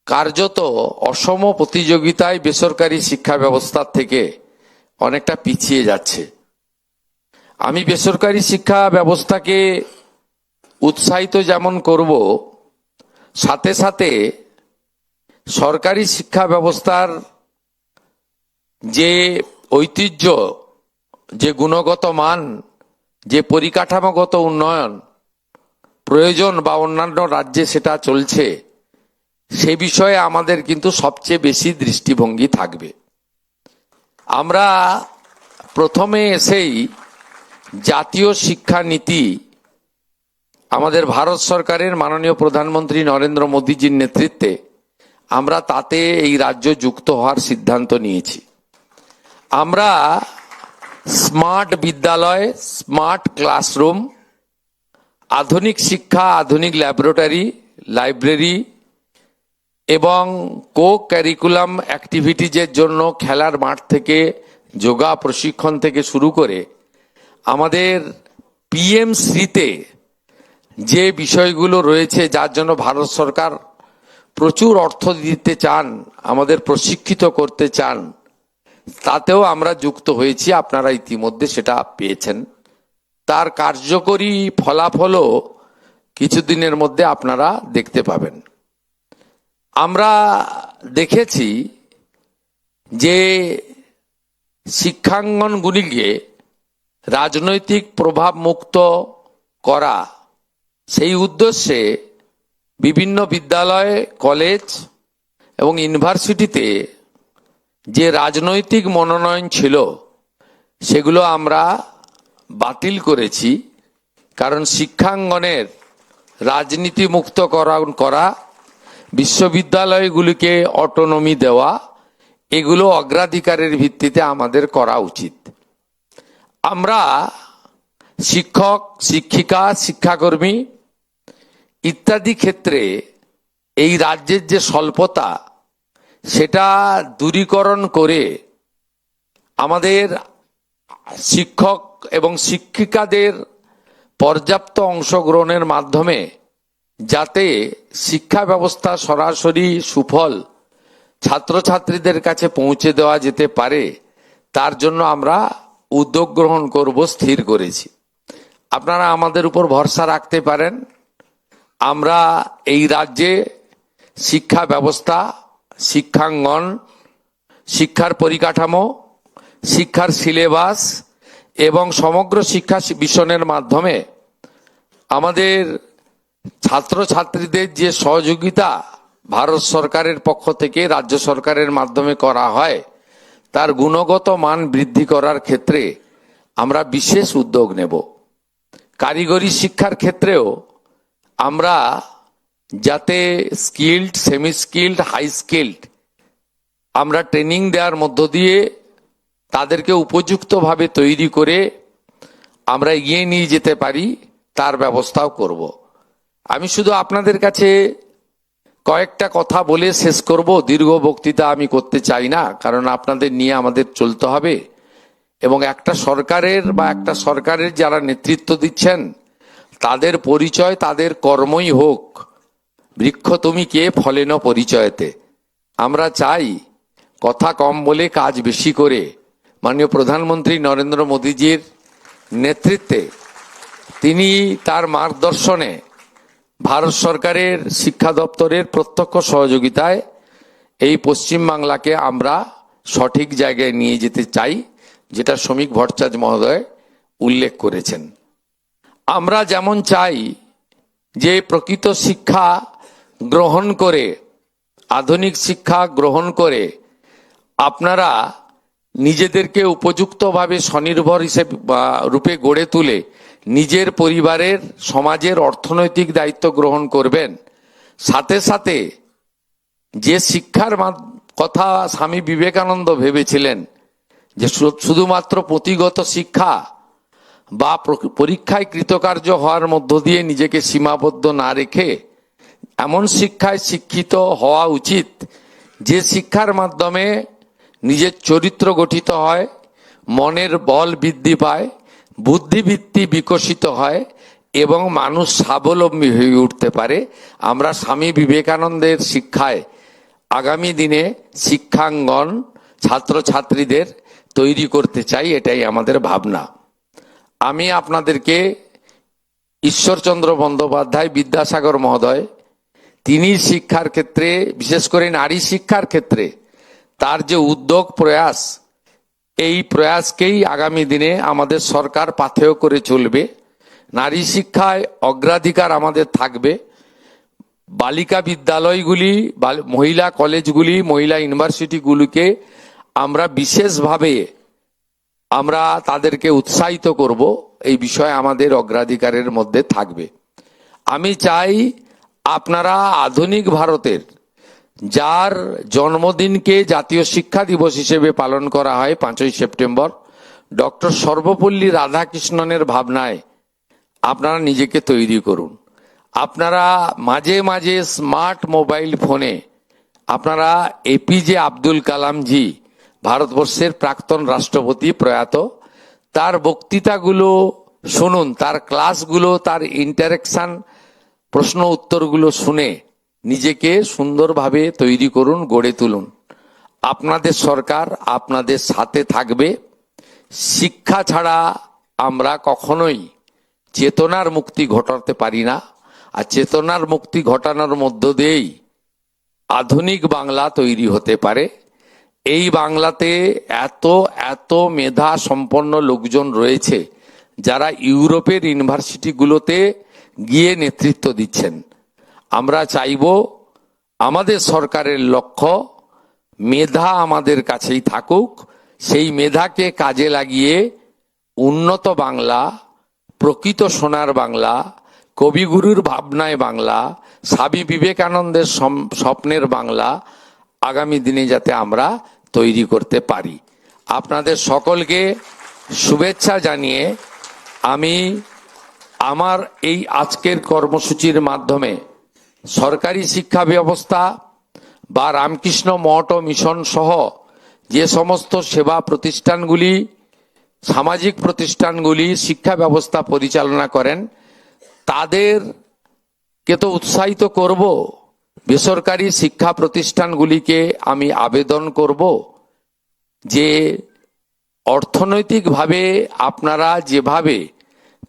কার্যত অসম প্রতিযোগিতায় বেসরকারি শিক্ষা ব্যবস্থার থেকে অনেকটা পিছিয়ে যাচ্ছে। আমি বেসরকারি শিক্ষা ব্যবস্থাকে উৎসাহিত যেমন করব, সাথে সাথে সরকারি শিক্ষা ব্যবস্থার যে ঐতিহ্য, যে গুণগত মান, যে পরিকাঠামোগত উন্নয়ন প্রয়োজন বা অন্যান্য রাজ্যে সেটা চলছে, সে বিষয়ে আমাদের কিন্তু সবচেয়ে বেশি দৃষ্টিভঙ্গি থাকবে। আমরা প্রথমে এসেই জাতীয় শিক্ষা নীতি আমাদের ভারত সরকারের মাননীয় প্রধানমন্ত্রী নরেন্দ্র মোদীজির নেতৃত্বে আমরা তাতে এই রাজ্য যুক্ত হওয়ার সিদ্ধান্ত নিয়েছি। আমরা স্মার্ট বিদ্যালয়, স্মার্ট ক্লাসরুম, আধুনিক শিক্ষা, আধুনিক ল্যাবরেটরি, লাইব্রেরি এবং কো ক্যারিকুলাম অ্যাক্টিভিটিজের জন্য খেলার মাঠ থেকে যোগা প্রশিক্ষণ থেকে শুরু করে আমাদের পিএমসিতে যে বিষয়গুলো রয়েছে, যার জন্য ভারত সরকার প্রচুর অর্থ দিতে চান, আমাদের প্রশিক্ষিত করতে চান, তাতেও আমরা যুক্ত হয়েছি। আপনারা ইতিমধ্যে সেটা পেয়েছেন। তার কার্যকরী ফলাফলও কিছুদিনের মধ্যে আপনারা দেখতে পাবেন। আমরা দেখেছি যে শিক্ষাঙ্গনগুলিকে রাজনৈতিক প্রভাব মুক্ত করা, সেই উদ্দেশ্যে বিভিন্ন বিদ্যালয়, কলেজ এবং ইউনিভার্সিটিতে যে রাজনৈতিক মনোনয়ন ছিল সেগুলো আমরা বাতিল করেছি। কারণ শিক্ষাঙ্গনের রাজনীতি মুক্ত করা, বিশ্ববিদ্যালয়গুলিকে অটোনমি দেওয়া, এগুলো অগ্রাধিকারের ভিত্তিতে আমাদের করা উচিত। আমরা শিক্ষক, শিক্ষিকা, শিক্ষাকর্মী ইত্যাদি ক্ষেত্রে এই রাজ্যের যে স্বল্পতা, সেটা দূরীকরণ করে আমাদের শিক্ষক এবং শিক্ষিকাদের পর্যাপ্ত অংশগ্রহণের মাধ্যমে যাতে শিক্ষা ব্যবস্থা সরাসরি সুফল ছাত্রছাত্রীদের কাছে পৌঁছে দেওয়া যেতে পারে, তার জন্য আমরা উদ্যোগ গ্রহণ করব স্থির করেছি। আপনারা আমাদের উপর ভরসা রাখতে পারেন। আমরা এই রাজ্যে শিক্ষা ব্যবস্থা, শিক্ষাঙ্গন, শিক্ষার পরিকাঠামো, শিক্ষার সিলেবাস এবং সমগ্র শিক্ষা মিশনের মাধ্যমে আমাদের ছাত্রছাত্রীদের যে সহযোগিতা ভারত সরকারের পক্ষ থেকে রাজ্য সরকারের মাধ্যমে করা হয়, তার গুণগত মান বৃদ্ধি করার ক্ষেত্রে আমরা বিশেষ উদ্যোগ নেব। কারিগরি শিক্ষার ক্ষেত্রেও আমরা যাতে skilled, semi skilled, high skilled আমরা ট্রেনিং দেওয়ার মধ্য দিয়ে তাদেরকে উপযুক্তভাবে তৈরি করে আমরা এগিয়ে নিয়ে যেতে পারি, তার ব্যবস্থাও করব। আমি শুধু আপনাদের কাছে কয়েকটা কথা বলে শেষ করব। দীর্ঘ বক্তৃতা আমি করতে চাই না, কারণ আপনাদের নিয়ে আমাদের চলতে হবে এবং একটা সরকারের যারা নেতৃত্ব দিচ্ছেন তাদের পরিচয়, তাদের কর্মই হোক বৃক্ষ তুমি কে ফলেন পরিচয়তে। আমরা চাই কথা কম বলে কাজ বেশি করে মাননীয় প্রধানমন্ত্রী নরেন্দ্র মোদীজির নেতৃত্বে, তিনি তার মার্গদর্শনে ভারত সরকারের শিক্ষা দপ্তরের প্রত্যক্ষ সহযোগিতায় এই পশ্চিমবাংলাকে আমরা সঠিক জায়গায় নিয়ে যেতে চাই, যেটা শ্রমিক ভট্টাচার্য মহোদয় উল্লেখ করেছেন। আমরা যেমন চাই যে প্রকৃত শিক্ষা গ্রহণ করে, আধুনিক শিক্ষা গ্রহণ করে আপনারা নিজেদেরকে উপযুক্তভাবে স্বনির্ভর হিসেবে রূপে গড়ে তুলে নিজের পরিবারের, সমাজের অর্থনৈতিক দায়িত্ব গ্রহণ করবেন, সাথে সাথে যে শিক্ষার কথা স্বামী বিবেকানন্দ ভেবেছিলেন যে শুধুমাত্র পুঁথিগত শিক্ষা বা পরীক্ষায় কৃতকার্য হওয়ার মধ্য দিয়ে নিজেকে সীমাবদ্ধ না রেখে এমন শিক্ষায় শিক্ষিত হওয়া উচিত যে শিক্ষার মাধ্যমে নিজের চরিত্র গঠিত হয়, মনের বল বৃদ্ধি পায়, বুদ্ধিবৃত্তি বিকশিত হয় এবং মানুষ স্বাবলম্বী হয়ে উঠতে পারে। আমরা স্বামী বিবেকানন্দের শিক্ষায় আগামী দিনে শিক্ষাঙ্গন ছাত্রছাত্রীদের তৈরি করতে চাই, এটাই আমাদের ভাবনা। আমি আপনাদেরকে ঈশ্বরচন্দ্র বন্দ্যোপাধ্যায় বিদ্যাসাগর মহোদয়, তিনি শিক্ষার ক্ষেত্রে, বিশেষ করে নারী শিক্ষার ক্ষেত্রে তার যে উদ্যোগ প্রয়াস, এই প্রয়াসকেই আগামী দিনে আমাদের সরকার পাথেয় করে চলবে। নারী শিক্ষায় অগ্রাধিকার আমাদের থাকবে। বালিকা বিদ্যালয়গুলি, মহিলা কলেজগুলি, মহিলা ইউনিভার্সিটিগুলিকে আমরা বিশেষভাবে আমরা তাদেরকে উৎসাহিত করব, এই বিষয়ে আমাদের অগ্রাধিকারের মধ্যে থাকবে। আমি চাই আপনারা আধুনিক ভারতের, যার জন্মদিনকে জাতীয় শিক্ষা দিবস হিসেবে পালন করা হয় 5ই সেপ্টেম্বর, ডক্টর সর্বপল্লী রাধাকৃষ্ণনের ভাবনায় আপনারা নিজেকে তৈরি করুন। আপনারা মাঝে মাঝে স্মার্ট মোবাইল ফোনে আপনারা এপিজে আব্দুল কালামজি, ভারতবর্ষের প্রাক্তন রাষ্ট্রপতি প্রয়াত, তার বক্তৃতাগুলো শুনুন, তার ক্লাসগুলো, তার ইন্টারেকশন, প্রশ্ন উত্তরগুলো শুনে নিজেকে সুন্দরভাবে তৈরি করুন, গড়ে তুলুন। আপনাদের সরকার আপনাদের সাথে থাকবে। শিক্ষা ছাড়া আমরা কখনোই চেতনার মুক্তি ঘটাতে পারি না, আর চেতনার মুক্তি ঘটানোর মধ্য দিয়েই আধুনিক বাংলা তৈরি হতে পারে। এই বাংলাতে এত এত মেধা সম্পন্ন লোকজন রয়েছে যারা ইউরোপের ইউনিভার্সিটিগুলোতে গিয়ে নেতৃত্ব দিচ্ছেন। আমরা চাইব আমাদের সরকারের লক্ষ্য মেধা আমাদের কাছেই থাকুক, সেই মেধাকে কাজে লাগিয়ে উন্নত বাংলা, প্রকৃত সোনার বাংলা, কবিগুরুর ভাবনায় বাংলা, স্বামী বিবেকানন্দের স্বপ্নের বাংলা আগামী দিনে যাতে আমরা তৈরি করতে পারি। আপনাদের সকলকে শুভেচ্ছা জানিয়ে আমি আমার এই আজকের কর্মসূচির মাধ্যমে সরকারি শিক্ষা ব্যবস্থা বা রামকৃষ্ণ মঠ ও মিশন সহ যে সমস্ত সেবা প্রতিষ্ঠানগুলি, সামাজিক প্রতিষ্ঠানগুলি শিক্ষা ব্যবস্থা পরিচালনা করেন, তাদেরকে তো উৎসাহিত করব। বেসরকারি শিক্ষা প্রতিষ্ঠানগুলিকে আমি আবেদন করব যে অর্থনৈতিকভাবে আপনারা যেভাবে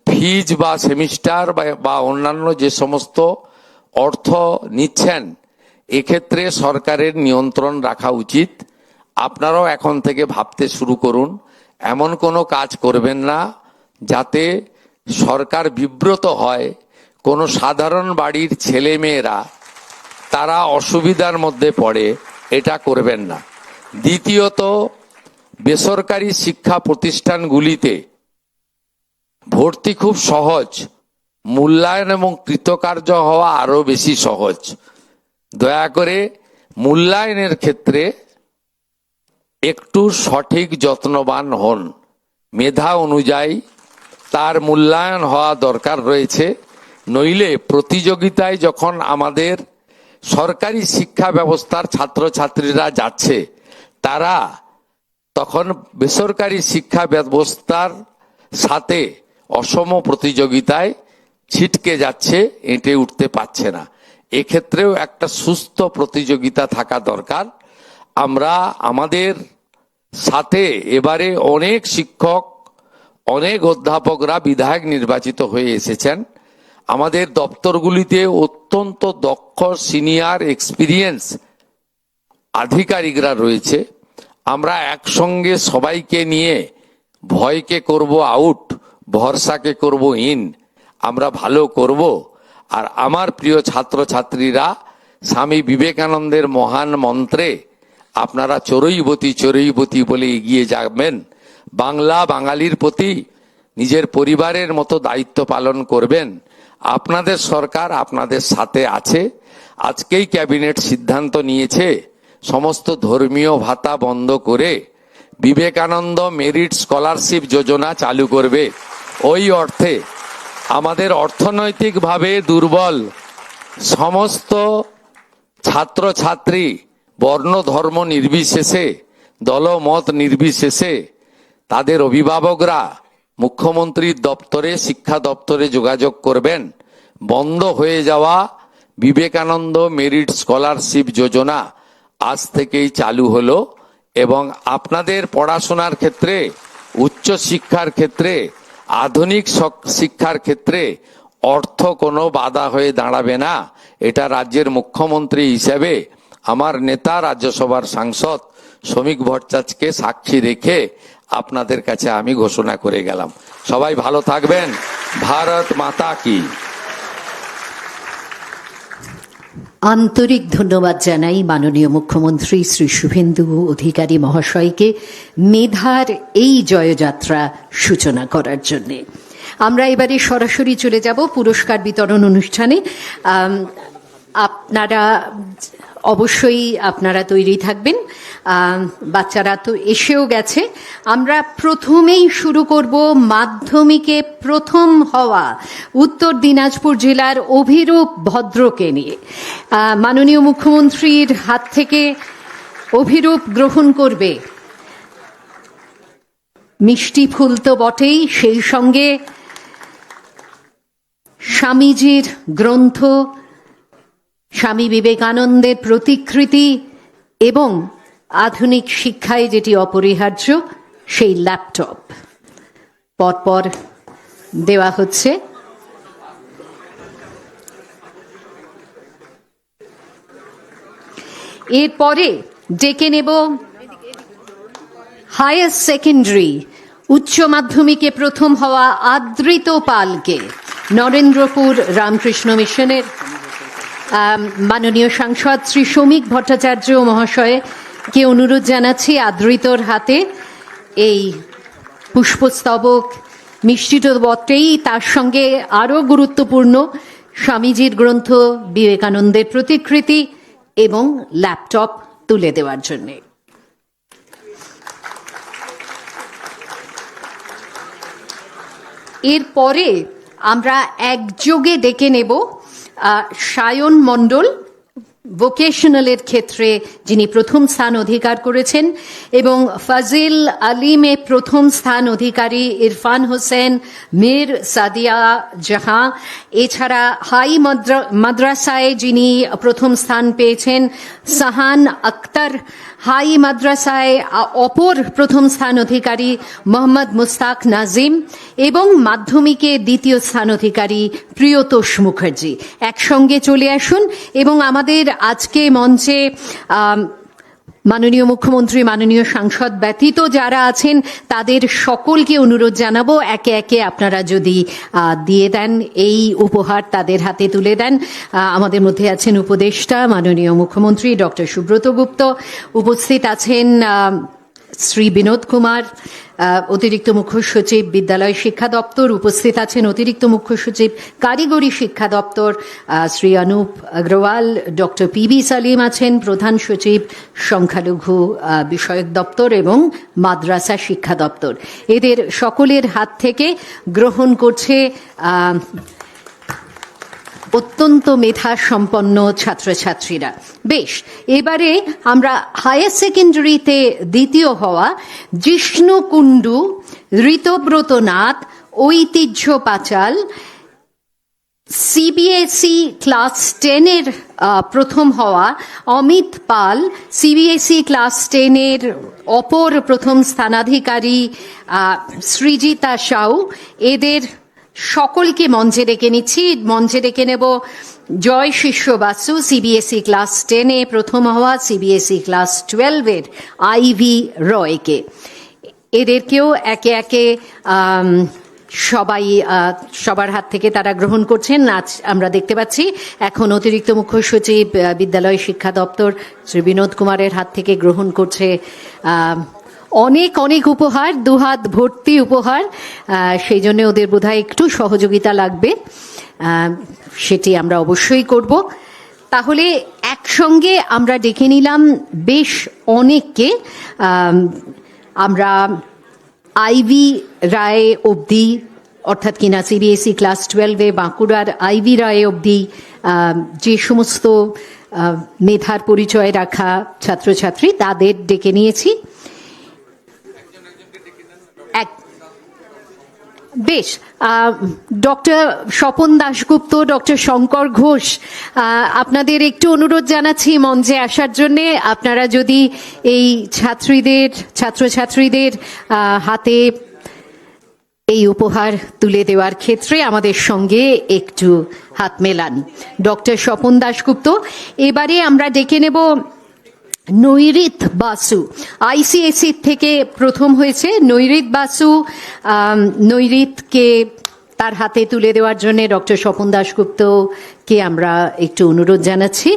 ফিজ বা সেমিস্টার বা অন্যান্য যে সমস্ত অর্থ নিচ্ছেন, এক্ষেত্রে সরকারের নিয়ন্ত্রণ রাখা উচিত। আপনারাও এখন থেকে ভাবতে শুরু করুন, এমন কোনো কাজ করবেন না যাতে সরকার বিব্রত হয়, কোনো সাধারণ বাড়ির ছেলে মেয়েরা তারা অসুবিধার মধ্যে পড়ে, এটা করবেন না। দ্বিতীয়ত, বেসরকারি শিক্ষা প্রতিষ্ঠানগুলিতে ভর্তি খুব সহজ, মূল্যায়ন এবং কৃতকার্য হওয়া আরো বেশি সহজ। দয়া করে মূল্যায়নের ক্ষেত্রে একটু সঠিক যত্নবান হন। মেধা অনুযায়ী তার মূল্যায়ন হওয়া দরকার রয়েছে, নইলে প্রতিযোগিতায় যখন আমাদের সরকারি শিক্ষা ব্যবস্থার ছাত্রছাত্রীরা যাচ্ছে, তারা তখন বেসরকারি শিক্ষা ব্যবস্থার সাথে অসম প্রতিযোগিতায় ছিটকে যাচ্ছে, এঁটে উঠতে পারছে না। এক্ষেত্রেও একটা সুস্থ প্রতিযোগিতা থাকা দরকার। আমরা আমাদের সাথে এবারে অনেক শিক্ষক, অনেক অধ্যাপকরা বিধায়ক নির্বাচিত হয়ে এসেছেন। আমাদের দপ্তরগুলিতে অত্যন্ত দক্ষ সিনিয়র এক্সপিরিয়েন্স আধিকারিকরা রয়েছে। আমরা একসঙ্গে সবাইকে নিয়ে ভয়কে করব আউট, ভরসাকে করব ইন, আমরা ভালো করব। আর আমার প্রিয় ছাত্রছাত্রীরা, স্বামী বিবেকানন্দের মহান মন্ত্রে আপনারা চড়ুইবতী চড়ুইবতী বলে এগিয়ে যাবেন। বাংলা বাঙালির প্রতি নিজের পরিবারের মতো দায়িত্ব পালন করবেন। আপনাদের সরকার আপনাদের সাথে আছে। আজকেই ক্যাবিনেট সিদ্ধান্ত নিয়েছে সমস্ত ধর্মীয় ভাতা বন্ধ করে বিবেকানন্দ মেরিট স্কলারশিপ যোজনা চালু করবে। ওই অর্থে আমাদের অর্থনৈতিকভাবে দুর্বল সমস্ত ছাত্রছাত্রী বর্ণ ধর্ম নির্বিশেষে দলমত নির্বিশেষে তাদের অভিভাবকরা মুখ্যমন্ত্রীর দপ্তরে শিক্ষা দপ্তরে যোগাযোগ করবেন। বন্ধ হয়ে যাওয়া বিবেকানন্দ মেরিট স্কলারশিপ যোজনা আজ থেকেই চালু হলো এবং আপনাদের পড়াশোনার ক্ষেত্রে উচ্চ শিক্ষার ক্ষেত্রে আধুনিক শিক্ষার ক্ষেত্রে অর্থ কোনো বাধা হয়ে দাঁড়াবে না। এটা রাজ্যের মুখ্যমন্ত্রী হিসেবে আমার নেতা রাজ্যসভার সাংসদ শ্রমিক ভট্টাচার্যকে সাক্ষী রেখে আপনাদের কাছে আমি ঘোষণা করে গেলাম। সবাই ভালো থাকবেন। ভারত মাতা কি। আন্তরিক ধন্যবাদ জানাই মাননীয় মুখ্যমন্ত্রী শ্রী শুভেন্দু অধিকারী মহাশয়কে মেধার এই জয়যাত্রা সূচনা করার জন্যে। আমরা এবারে সরাসরি চলে যাব পুরস্কার বিতরণ অনুষ্ঠানে। আপনারা অবশ্যই আপনারা তৈরি থাকবেন। বাচ্চারা তো এসেও গেছে। আমরা প্রথমেই শুরু করব মাধ্যমিকে প্রথম হওয়া উত্তর দিনাজপুর জেলার অভিরূপ ভদ্রকে নিয়ে। মাননীয় মুখ্যমন্ত্রীর হাত থেকে অভিরূপ গ্রহণ করবে মিষ্টি ফুল তো বটেই, সেই সঙ্গে স্বামীজির গ্রন্থ, স্বামী বিবেকানন্দের প্রতিকৃতি এবং আধুনিক শিক্ষায় যেটি অপরিহার্য সেই ল্যাপটপ পরপর দেওয়া হচ্ছে। এরপরে ডেকে নেব হায়ার সেকেন্ডারি উচ্চ মাধ্যমিকে প্রথম হওয়া আদৃত পালকে, নরেন্দ্রপুর রামকৃষ্ণ মিশনের। মাননীয় সাংসদ শ্রী শ্রমিক ভট্টাচার্য মহাশয়কে অনুরোধ জানাচ্ছি আদৃতর হাতে এই পুষ্পস্তবক। মিষ্টি তো বটেই, তার সঙ্গে আরও গুরুত্বপূর্ণ স্বামীজির গ্রন্থ, বিবেকানন্দের প্রতিকৃতি এবং ল্যাপটপ তুলে দেওয়ার জন্যে। এরপরে আমরা একযোগে ডেকে নেব সায়ন মণ্ডল, ভোকেশনালের ক্ষেত্রে যিনি প্রথম স্থান অধিকার করেছেন, এবং ফাজিল আলিমে প্রথম স্থান অধিকারী ইরফান হোসেন, মীর সাদিয়া জাহাঁ। এছাড়া হাই মাদ্রাসায় যিনি প্রথম স্থান পেয়েছেন সাহান আক্তার, হাই মাদ্রাসায় অপর প্রথম স্থান অধিকারী মোহাম্মদ মুস্তাক নাজিম এবং মাধ্যমিকে দ্বিতীয় স্থান অধিকারী প্রিয়তোষ মুখার্জি। একসঙ্গে চলে আসুন এবং আমাদের আজকে মঞ্চে মাননীয় মুখ্যমন্ত্রী, মাননীয় সাংসদ ব্যতীত যারা আছেন তাদের সকলকে অনুরোধ জানাবো একে একে আপনারা যদি দিয়ে দেন এই উপহার, তাদের হাতে তুলে দেন। আমাদের মধ্যে আছেন উপদেষ্টা মাননীয় মুখ্যমন্ত্রী ডক্টর সুব্রত গুপ্ত, উপস্থিত আছেন শ্রী বিনোদ কুমার, অতিরিক্ত মুখ্য সচিব বিদ্যালয় শিক্ষা দপ্তর, উপস্থিত আছেন অতিরিক্ত মুখ্য সচিব কারিগরি শিক্ষা দপ্তর শ্রী অনুপ অগ্রওয়াল, ডক্টর পিবি সালিম আছেন প্রধান সচিব সংখ্যালঘু বিষয়ক দপ্তর এবং মাদ্রাসা শিক্ষা দপ্তর। এদের সকলের হাত থেকে গ্রহণ করছে অত্যন্ত মেধা সম্পন্ন ছাত্রছাত্রীরা। বেশ, এবারে আমরা হায়ার সেকেন্ডারিতে দ্বিতীয় হওয়া জিষ্ণু কুণ্ডু, ঋতব্রত নাথ, ঐতিহ্য পাঁচাল, সিবিএসই ক্লাস 10-এর প্রথম হওয়া অমিত পাল, সিবিএসই ক্লাস 10-এর অপর প্রথম স্থানাধিকারী সৃজিতা সাউ, এদের সকলকে মঞ্চে ডেকে নিচ্ছি। মঞ্চে ডেকে নেব জয় শিষ্য বাসু, সিবিএসই ক্লাস 10-এ প্রথম হওয়া, সিবিএসই ক্লাস 12-এর আইভি রয়কে। এদেরকেও একে একে সবার হাত থেকে তারা গ্রহণ করছেন। আজ আমরা দেখতে পাচ্ছি এখন অতিরিক্ত মুখ্য সচিব বিদ্যালয় শিক্ষা দপ্তর শ্রী বিনোদ কুমারের হাত থেকে গ্রহণ করছে অনেক অনেক উপহার, দুহাত ভর্তি উপহার। সেই জন্য ওদের বোধহয় একটু সহযোগিতা লাগবে। সেটি আমরা অবশ্যই করব। তাহলে একসঙ্গে আমরা ডেকে নিলাম বেশ অনেককে। আমরা আইভি রায় অবধি, অর্থাৎ কিনা সিবিএসই ক্লাস 12-এ বাঁকুড়ার আইভি রায় অবধি যে সমস্ত মেধার পরিচয় রাখা ছাত্রছাত্রী তাদের ডেকে নিয়েছি। বেশ, ডক্টর স্বপন দাশগুপ্ত, ডক্টর শঙ্কর ঘোষ, আপনাদের একটু অনুরোধ জানাচ্ছি মঞ্চে আসার জন্যে। আপনারা যদি এই ছাত্রছাত্রীদের হাতে এই উপহার তুলে দেওয়ার ক্ষেত্রে আমাদের সঙ্গে একটু হাত মেলান। ডক্টর স্বপন দাশগুপ্ত। এবারে আমরা ডেকে নেব নৈরিত বাসু, আইসিএসসি থেকে প্রথম হয়েছে নৈরিত বাসু। নৈরিতকে তার হাতে তুলে দেওয়ার জন্য ডক্টর স্বপন দাশগুপ্তকে আমরা একটু অনুরোধ জানাচ্ছি।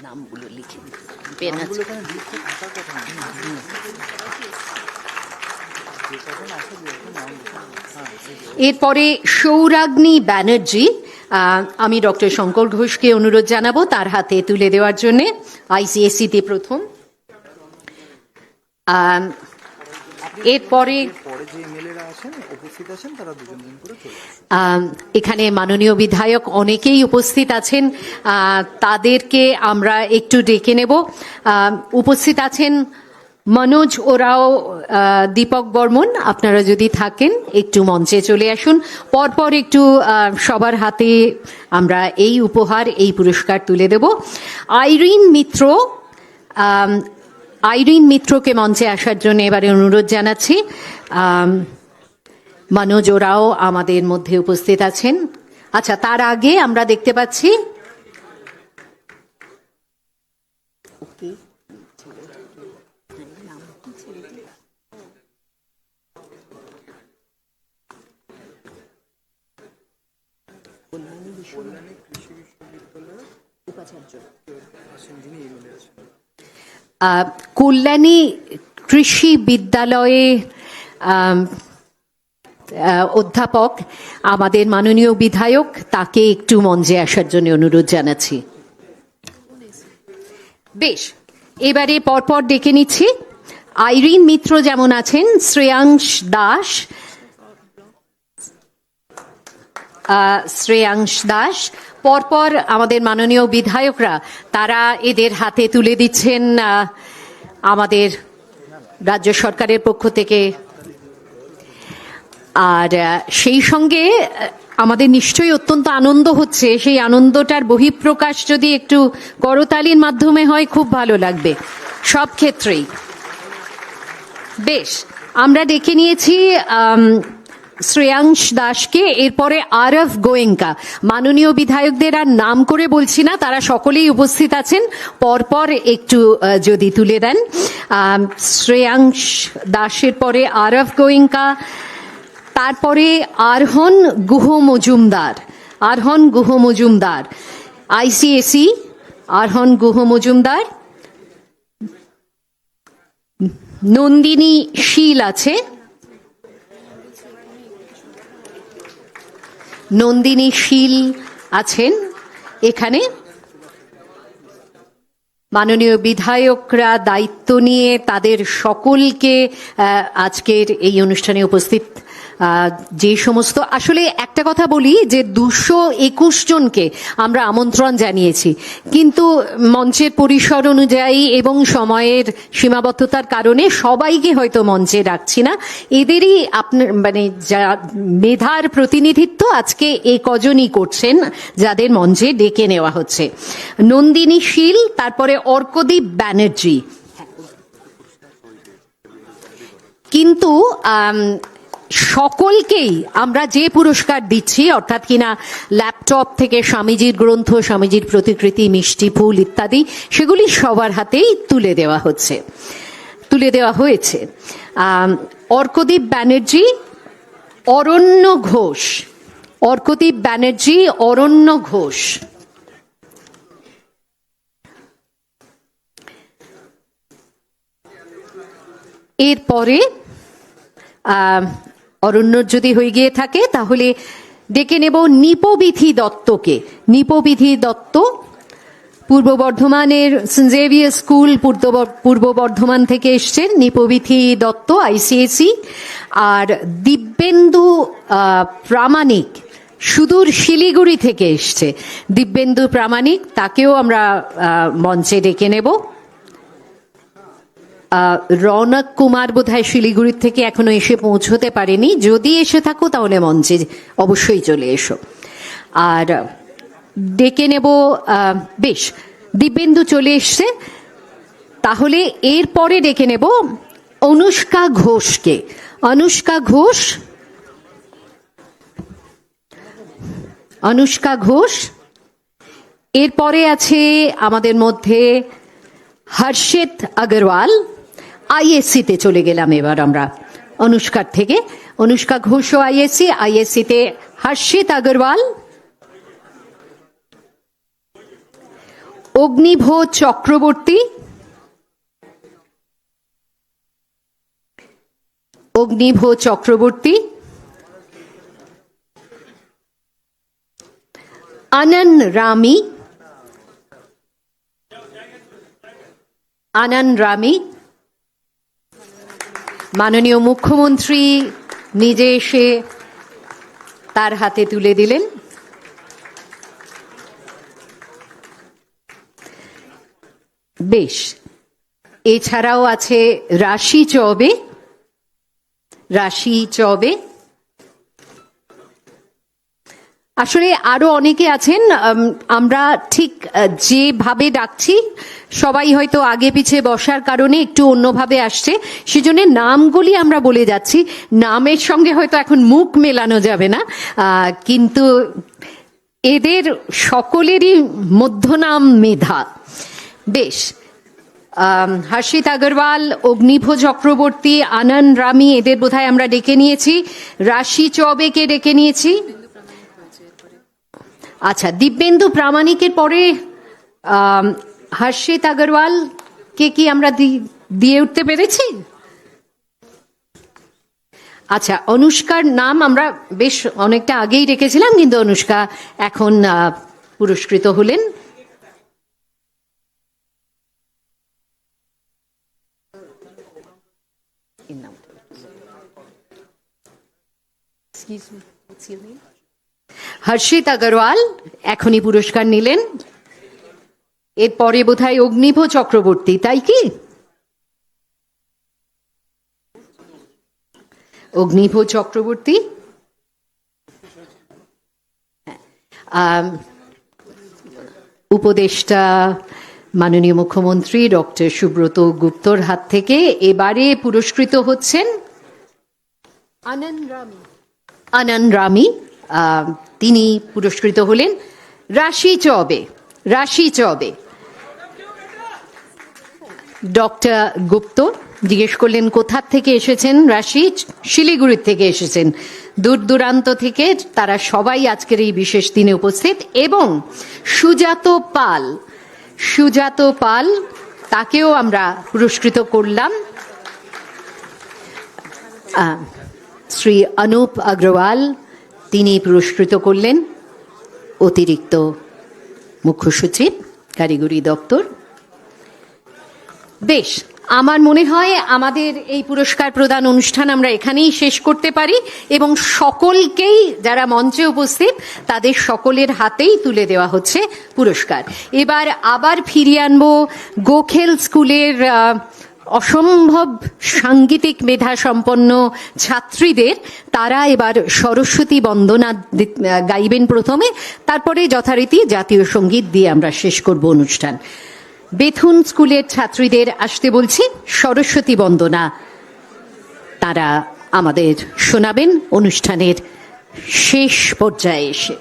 নামগুলো লিখে এরপরে সৌরাগ্নি ব্যানার্জি, আমি ডক্টর শঙ্কর ঘোষকে অনুরোধ জানাবো তার হাতে তুলে দেওয়ার জন্য, আইসিএসসিতে প্রথম। এরপরে এখানে মাননীয় বিধায়ক অনেকেই উপস্থিত আছেন, তাদেরকে আমরা একটু ডেকে নেব। উপস্থিত আছেন মনোজ ওরাও, দীপক বর্মন, আপনারা যদি থাকেন একটু মঞ্চে চলে আসুন। পরপর একটু সবার হাতে আমরা এই উপহার, এই পুরস্কার তুলে দেব। আইরিন মিত্রকে মঞ্চে আসার জন্য এবারে অনুরোধ জানাচ্ছি। মনোজ ওরাও আমাদের মধ্যে উপস্থিত আছেন। আচ্ছা, তার আগে আমরা দেখতে পাচ্ছি কল্যাণী কৃষি বিদ্যালয়ে অধ্যাপক আমাদের মাননীয় বিধায়ক, তাকে একটু মঞ্চে আসার জন্য অনুরোধ জানাচ্ছি। বেশ, এবারে পরপর ডেকে নিচ্ছি। আইরিন মিত্র যেমন আছেন, শ্রেয়াংশ দাস, পরপর আমাদের মাননীয় বিধায়করা তারা এদের হাতে তুলে দিচ্ছেন আমাদের রাজ্য সরকারের পক্ষ থেকে। আর সেই সঙ্গে আমাদের নিশ্চয়ই অত্যন্ত আনন্দ হচ্ছে, সেই আনন্দটার বহিঃপ্রকাশ যদি একটু করতালির মাধ্যমে হয় খুব ভালো লাগবে সব ক্ষেত্রেই। বেশ, আমরা ডেকে নিয়েছি শ্রেয়াংশ দাসকে, এরপরে আরব গোয়েঙ্কা। মাননীয় বিধায়কদের আর নাম করে বলছি না, তারা সকলেই উপস্থিত আছেন, পরপর একটু যদি তুলে দেন। শ্রেয়াংশ দাসের পরে আরব গোয়েঙ্কা, তারপরে আরহন গুহ মজুমদার, আইসিএসই আরহন গুহ মজুমদার। নন্দিনী শীল আছে, নন্দিনী শীল আছেন এখানে। মাননীয় বিধায়করা দায়িত্ব নিয়ে তাদের সকলকে আজকের এই অনুষ্ঠানে উপস্থিত যে সমস্ত, আসলে একটা কথা বলি যে 221 জনকে আমরা আমন্ত্রণ জানিয়েছি, কিন্তু মঞ্চের পরিসর অনুযায়ী এবং সময়ের সীমাবদ্ধতার কারণে সবাইকে হয়তো মঞ্চে রাখছি না। এদেরই আপনার মানে যা মেধার প্রতিনিধিত্ব আজকে এই কজনই করছেন যাদের মঞ্চে ডেকে নেওয়া হচ্ছে। নন্দিনী শীল, তারপরে অর্কদীপ ব্যানার্জি। কিন্তু সকলকেই আমরা যে পুরস্কার দিচ্ছি, অর্থাৎ কিনা ল্যাপটপ থেকে স্বামীজির গ্রন্থ, স্বামীজির প্রতিকৃতি, মিষ্টি ফুল ইত্যাদি, সেগুলি সবার হাতেই তুলে দেওয়া হয়েছে। অর্কদীপ ব্যানার্জি, অরণ্য ঘোষ। এরপরে অরণ্যর যদি হয়ে গিয়ে থাকে তাহলে ডেকে নেব নিপবিধি দত্তকে। নিপবিধি দত্ত পূর্ব বর্ধমানের সেন্ট জেভিয়ার স্কুল পূর্ব বর্ধমান থেকে এসছেন নিপবিধি দত্ত আইসিএসি। আর দিব্যেন্দু প্রামাণিক সুদূর শিলিগুড়ি থেকে এসছে। দিব্যেন্দু প্রামাণিক, তাকেও আমরা মঞ্চে ডেকে নেব। রৌনক কুমার বোধহয় শিলিগুড়ির থেকে এখনো এসে পৌঁছতে পারেনি, যদি এসে থাকো তাহলে মঞ্চে অবশ্যই চলে এসো। আর ডেকে নেব, বেশ দিব্যেন্দু চলে এসছে, তাহলে এরপরে ডেকে নেব অনুষ্কা ঘোষকে। অনুষ্কা ঘোষ, অনুষ্কা ঘোষ। এরপরে আছে আমাদের মধ্যে হর্ষিত আগরওয়াল। আইএসসি তে চলে গেলাম এবার আমরা অনুষ্কার থেকে। অনুষ্কা ঘোষ ও আইএসসি তে হর্ষিত আগরওয়াল। অগ্নিভ চক্রবর্তী, অগ্নিভ চক্রবর্তী। আনন্দ রামি, আনন্দ রামি। মাননীয় মুখ্যমন্ত্রী নিজে এসে তার হাতে তুলে দিলেন। বেশ, এছাড়াও আছে রাশি চৌবে। রাশি চৌবে, আসলে আরো অনেকে আছেন। আমরা ঠিক যেভাবে ডাকছি সবাই হয়তো আগে পিছে বসার কারণে একটু অন্যভাবে আসছে, সেজন্য নামগুলি আমরা বলে যাচ্ছি। নামের সঙ্গে হয়তো এখন মুখ মেলানো যাবে না, কিন্তু এদের সকলেরই মধ্যনাম মেধা। বেশ, হর্ষিত আগরওয়াল, অগ্নিভ চক্রবর্তী, আনন্দ রামি, এদের বোধহয় আমরা ডেকে নিয়েছি। রাশি চৌবেকে ডেকে নিয়েছি। আচ্ছা, দিব্যেন্দু প্রামাণিকের পরে হর্ষিত আগরওয়াল কে কি আমরা দিয়ে উঠতে পেরেছি? আচ্ছা, অনুষ্কার নাম আমরা বেশ অনেকটা আগেই রেখেছিলাম, কিন্তু অনুষ্কা এখন পুরস্কৃত হলেন। হর্ষিত আগরওয়াল এখনই পুরস্কার নিলেন। এরপরে বোধহয় অগ্নিভ চক্রবর্তী, তাই কি? অগ্নিভ চক্রবর্তী। উপদেষ্টা মাননীয় মুখ্যমন্ত্রী ডক্টর সুব্রত গুপ্তর হাত থেকে এবারে পুরস্কৃত হচ্ছেন আনন্দ রামি। আনন্দ রামি, তিনি পুরস্কৃত হলেন। রাশি চৌবে, রাশি চৌবে। ডক্টর গুপ্ত জিজ্ঞেস করলেন কোথা থেকে এসেছেন। রাশি শিলিগুড়ির থেকে এসেছেন, দূর দূরান্ত থেকে তারা সবাই আজকের এই বিশেষ দিনে উপস্থিত। এবং সুজাত পাল, সুজাত পাল, তাকেও আমরা পুরস্কৃত করলাম। শ্রী অনুপ আগরওয়াল, তিনি পুরস্কৃত করলেন, অতিরিক্ত মুখ্য সচিব কারিগরি দপ্তর। বেশ, আমার মনে হয় আমাদের এই পুরস্কার প্রদান অনুষ্ঠান আমরা এখানেই শেষ করতে পারি এবং সকলকেই, যারা মঞ্চে উপস্থিত তাদের সকলের হাতেই তুলে দেওয়া হচ্ছে পুরস্কার। এবার আবার ফিরিয়ে আনবো গোখেল স্কুলের অসম্ভব সাংগীতিক মেধা সম্পন্ন ছাত্রীদের। তারা এবার সরস্বতী বন্দনা গাইবেন প্রথমে, তারপরে যথারীতি জাতীয় সঙ্গীত দিয়ে আমরা শেষ করব অনুষ্ঠান। বেথুন স্কুলের ছাত্রীদের আসতে বলছি, সরস্বতী বন্দনা তারা আমাদের শোনাবেন অনুষ্ঠানের শেষ পর্যায়ে এসে।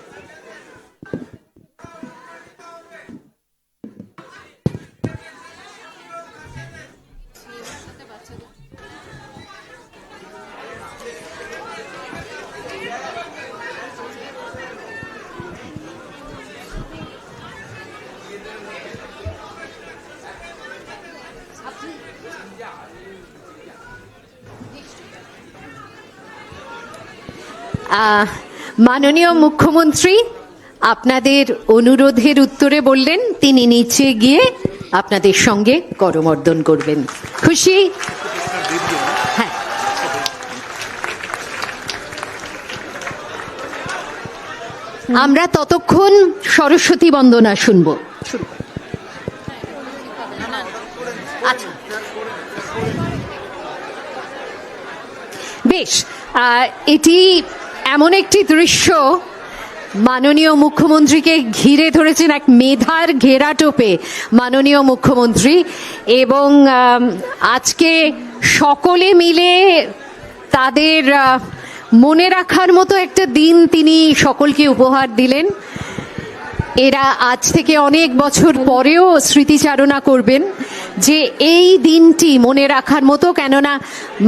মাননীয় মুখ্যমন্ত্রী আপনাদের অনুরোধের উত্তরে বললেন তিনি নিচে গিয়ে আপনাদের সঙ্গে করমর্দন করবেন। খুশি? হ্যাঁ। আমরা ততক্ষণ সরস্বতী বন্দনা শুনব। আচ্ছা, বেশ। এটি এমন একটি দৃশ্য, মাননীয় মুখ্যমন্ত্রীকে ঘিরে ধরেছেন এক মেধার ঘেরাটোপে মাননীয় মুখ্যমন্ত্রী, এবং আজকে সকলে মিলে তাদের মনে রাখার মতো একটা দিন তিনি সকলকে উপহার দিলেন। এরা আজ থেকে অনেক বছর পরেও স্মৃতিচারণা করবেন যে এই দিনটি মনে রাখার মতো, কেননা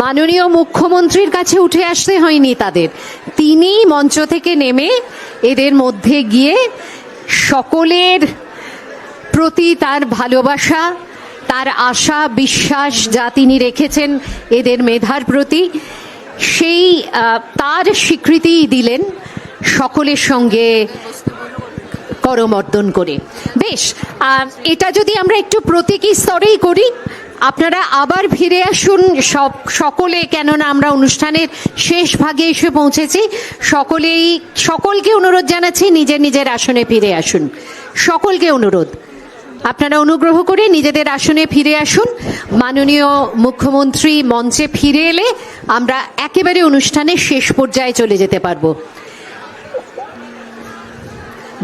মাননীয় মুখ্যমন্ত্রীর কাছে উঠে আসতে হয়নি তাদের, তিনি মঞ্চ থেকে নেমে এদের মধ্যে গিয়ে সকলের প্রতি তার ভালোবাসা, তার আশা বিশ্বাস যা তিনি রেখেছেন এদের মেধার প্রতি, সেই তার স্বীকৃতি দিলেন সকলের সঙ্গে করমর্দন করে। বেশ, এটা যদি আমরা একটু প্রতীকী স্তরেই করি, আপনারা আবার ফিরে আসুন সকলে, কেননা আমরা অনুষ্ঠানের শেষ ভাগে এসে পৌঁছেছি। সকলকে অনুরোধ জানাচ্ছি নিজের নিজের আসনে ফিরে আসুন। সকলকে অনুরোধ, আপনারা অনুগ্রহ করে নিজেদের আসনে ফিরে আসুন। মাননীয় মুখ্যমন্ত্রী মঞ্চে ফিরে এলে আমরা একেবারে অনুষ্ঠানের শেষ পর্যায়ে চলে যেতে পারবো।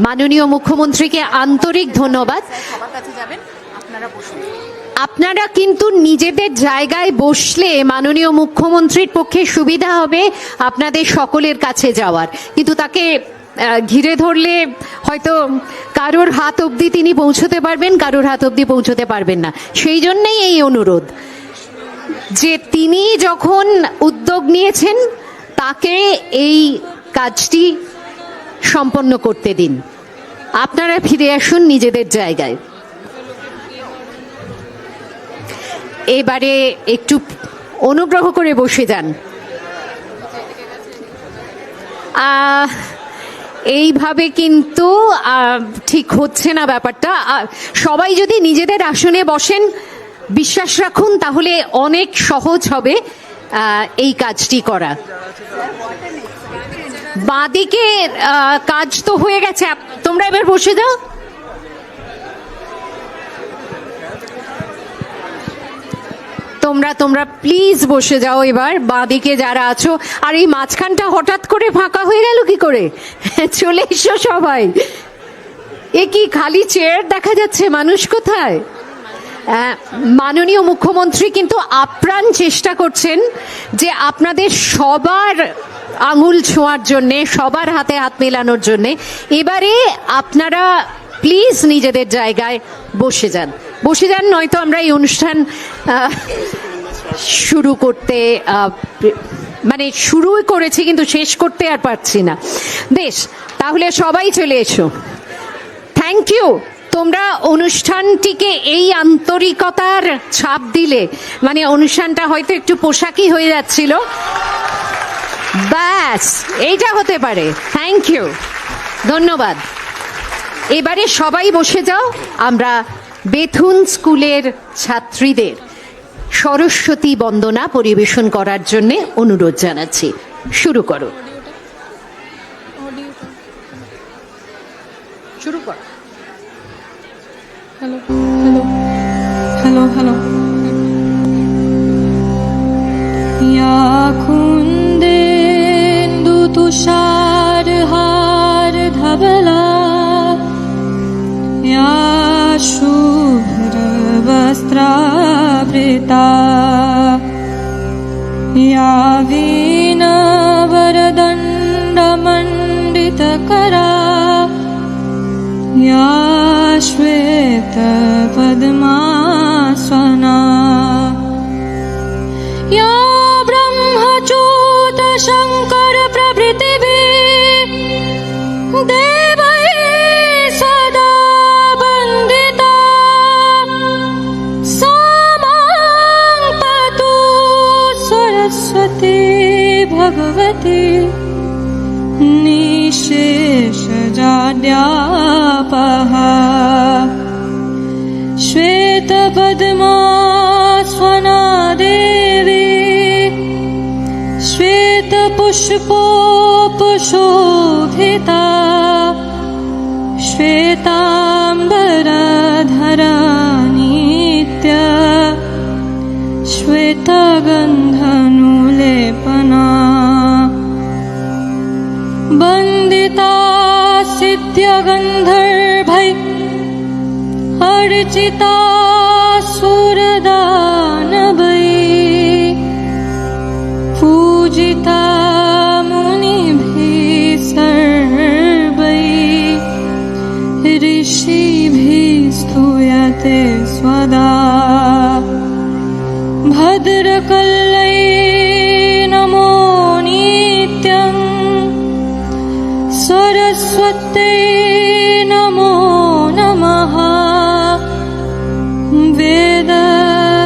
মাননীয় মুখ্যমন্ত্রীকে আন্তরিক ধন্যবাদ। আপনারা কিন্তু নিজেদের জায়গায় বসলে মাননীয় মুখ্যমন্ত্রীর পক্ষে সুবিধা হবে আপনাদের সকলের কাছে যাওয়ার, কিন্তু তাকে ঘিরে ধরলে হয়তো কারোর হাত অবধি তিনি পৌঁছতে পারবেন, কারোর হাত অবধি পৌঁছতে পারবেন না। সেই জন্যই এই অনুরোধ যে তিনি যখন উদ্যোগ নিয়েছেন তাকে এই কাজটি সম্পন্ন করতে দিন। আপনারা ফিরে আসুন নিজেদের জায়গায়। এবারে একটু অনুগ্রহ করে বসে যান। এইভাবে কিন্তু ঠিক হচ্ছে না ব্যাপারটা। সবাই যদি নিজেদের আসনে বসেন, বিশ্বাস রাখুন তাহলে অনেক সহজ হবে এই কাজটি করা। বাঁদিকে কাজ তো হয়ে গেছে, তোমরা এবার বসে যাও। তোমরা প্লিজ বসে যাও এবার, বাঁদিকে যারা আছো। আর এই মাঝখানটা হঠাৎ করে ফাঁকা হয়ে গেল কি করে? চলে এসো সবাই। এ কি খালি চেয়ার দেখা যাচ্ছে, মানুষ কোথায়? মাননীয় মুখ্যমন্ত্রী কিন্তু আপ্রাণ চেষ্টা করছেন যে আপনাদের সবার আঙুল ছোঁয়ার জন্যে, সবার হাতে হাত মেলানোর জন্যে। এবারে আপনারা প্লিজ নিজেদের জায়গায় বসে যান, নয়তো আমরা এই অনুষ্ঠান শুরু করতে শুরু করেছি কিন্তু শেষ করতে আর পারছি না। বেশ, তাহলে সবাই চলে এসো। Thank you. তোমরা অনুষ্ঠানটিকে এই আন্তরিকতার ছাপ দিলে, অনুষ্ঠানটা হয়তো একটু পোশাকি হয়ে যাচ্ছিল, ব্যাস এইটা হতে পারে। থ্যাংক ইউ, ধন্যবাদ। এবারে সবাই বসে যাও। আমরা বেথুন স্কুলের ছাত্রীদের সরস্বতী বন্দনা পরিবেশন করার জন্য অনুরোধ জানাচ্ছি। শুরু করো। শুরু করো। Hello hello hello hello. ইয়া কুন্দেন্দু তুষার হার ধবলা, ইয়া শুভ্র বস্ত্রাবৃতা, ইয়া বীণা বরদণ্ড মণ্ডিতকরা, या श्वेत पद्मासना, या ब्रह्मच्युत शंकर प्रभृतिभिः देवैः सदा वन्दिता, सा मां पातु सरस्वती भगवती निःशेषजाड्यापः श्वेतपद्मास्वना देवी श्वेतपुष्पोपशोभिता श्वेताम्बरधरा नित्य श्वेतगन्धनुलेपना वन्दिता सिद्ध्यगन्धर्वै अर्चिता सुरदानवै पूजिता मुनिभिः सर्वैः ऋषिभिः स्तूयते स्वदा भद्रकल्लै नमो नित्यम् सरस्वत्यै नमो नमः वेद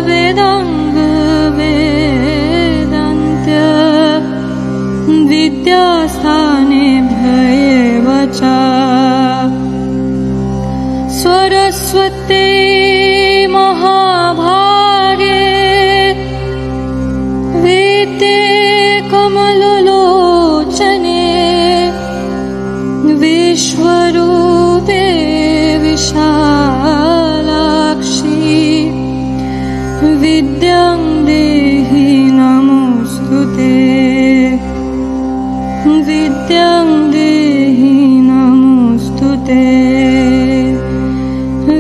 वेदांग वेदान्त्य विद्यास्थानेभ्यः च सरस्वत्यै महाभागे वेदे कमललोचने विश्वरूपे विशालाक्षी विद्यां देहि नमोऽस्तुते विद्यां देहि नमोऽस्तुते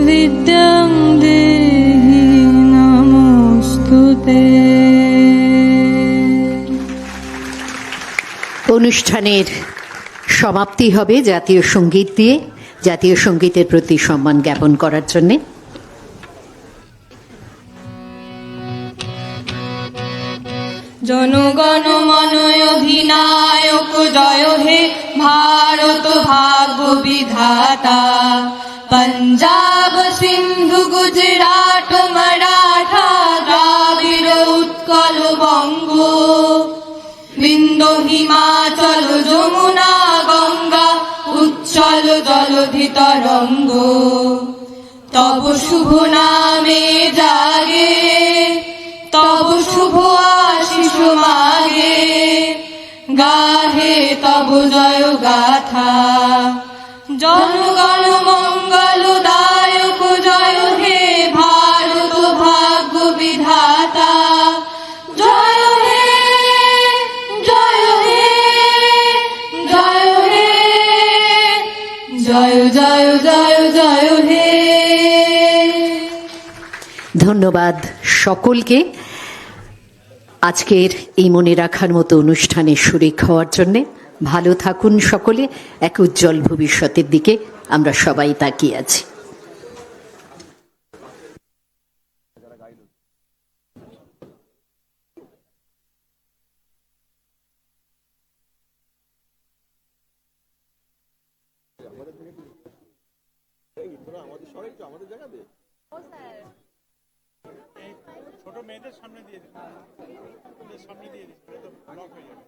विद्यां देहि नमोऽस्तुते। অনুষ্ঠানের সমাপ্তি হবে জাতীয় সঙ্গীত দিয়ে, জাতীয় সঙ্গীতের প্রতি সম্মান জ্ঞাপন করার জন্য। জনগণ মন অধিনায়ক জয় হে ভারত ভাগ্য বিধাতা পঞ্জাব সিন্ধু গুজরাট মারাঠা দ্রাবিড় উৎকল বঙ্গ বিন্দু হিমাচল যমুনা গঙ্গা উচ্ছল জলধি তরঙ্গ তব শুভ নামে জাগে তব শুভ আশিস মাগে গাহে তব জয় গাথা জনগণ মঙ্গল দায়ক জয় হে ভারত ভাগ্য বিধাতা জয় হে জয় হে জয় হে জয় জয় জয় জয় হে। ধন্যবাদ সকলকে আজকের এই মনে রাখার মতো অনুষ্ঠানে শরিক হওয়ার জন্যে। ভালো থাকুন সকলে, এক উজ্জ্বল ভবিষ্যতের দিকে আমরা সবাই তাকিয়ে আছি। ছোট মেয়েদের সামনে দিয়ে দিন, সামনে দিয়ে দিন, ব্লক হয়ে যাবে।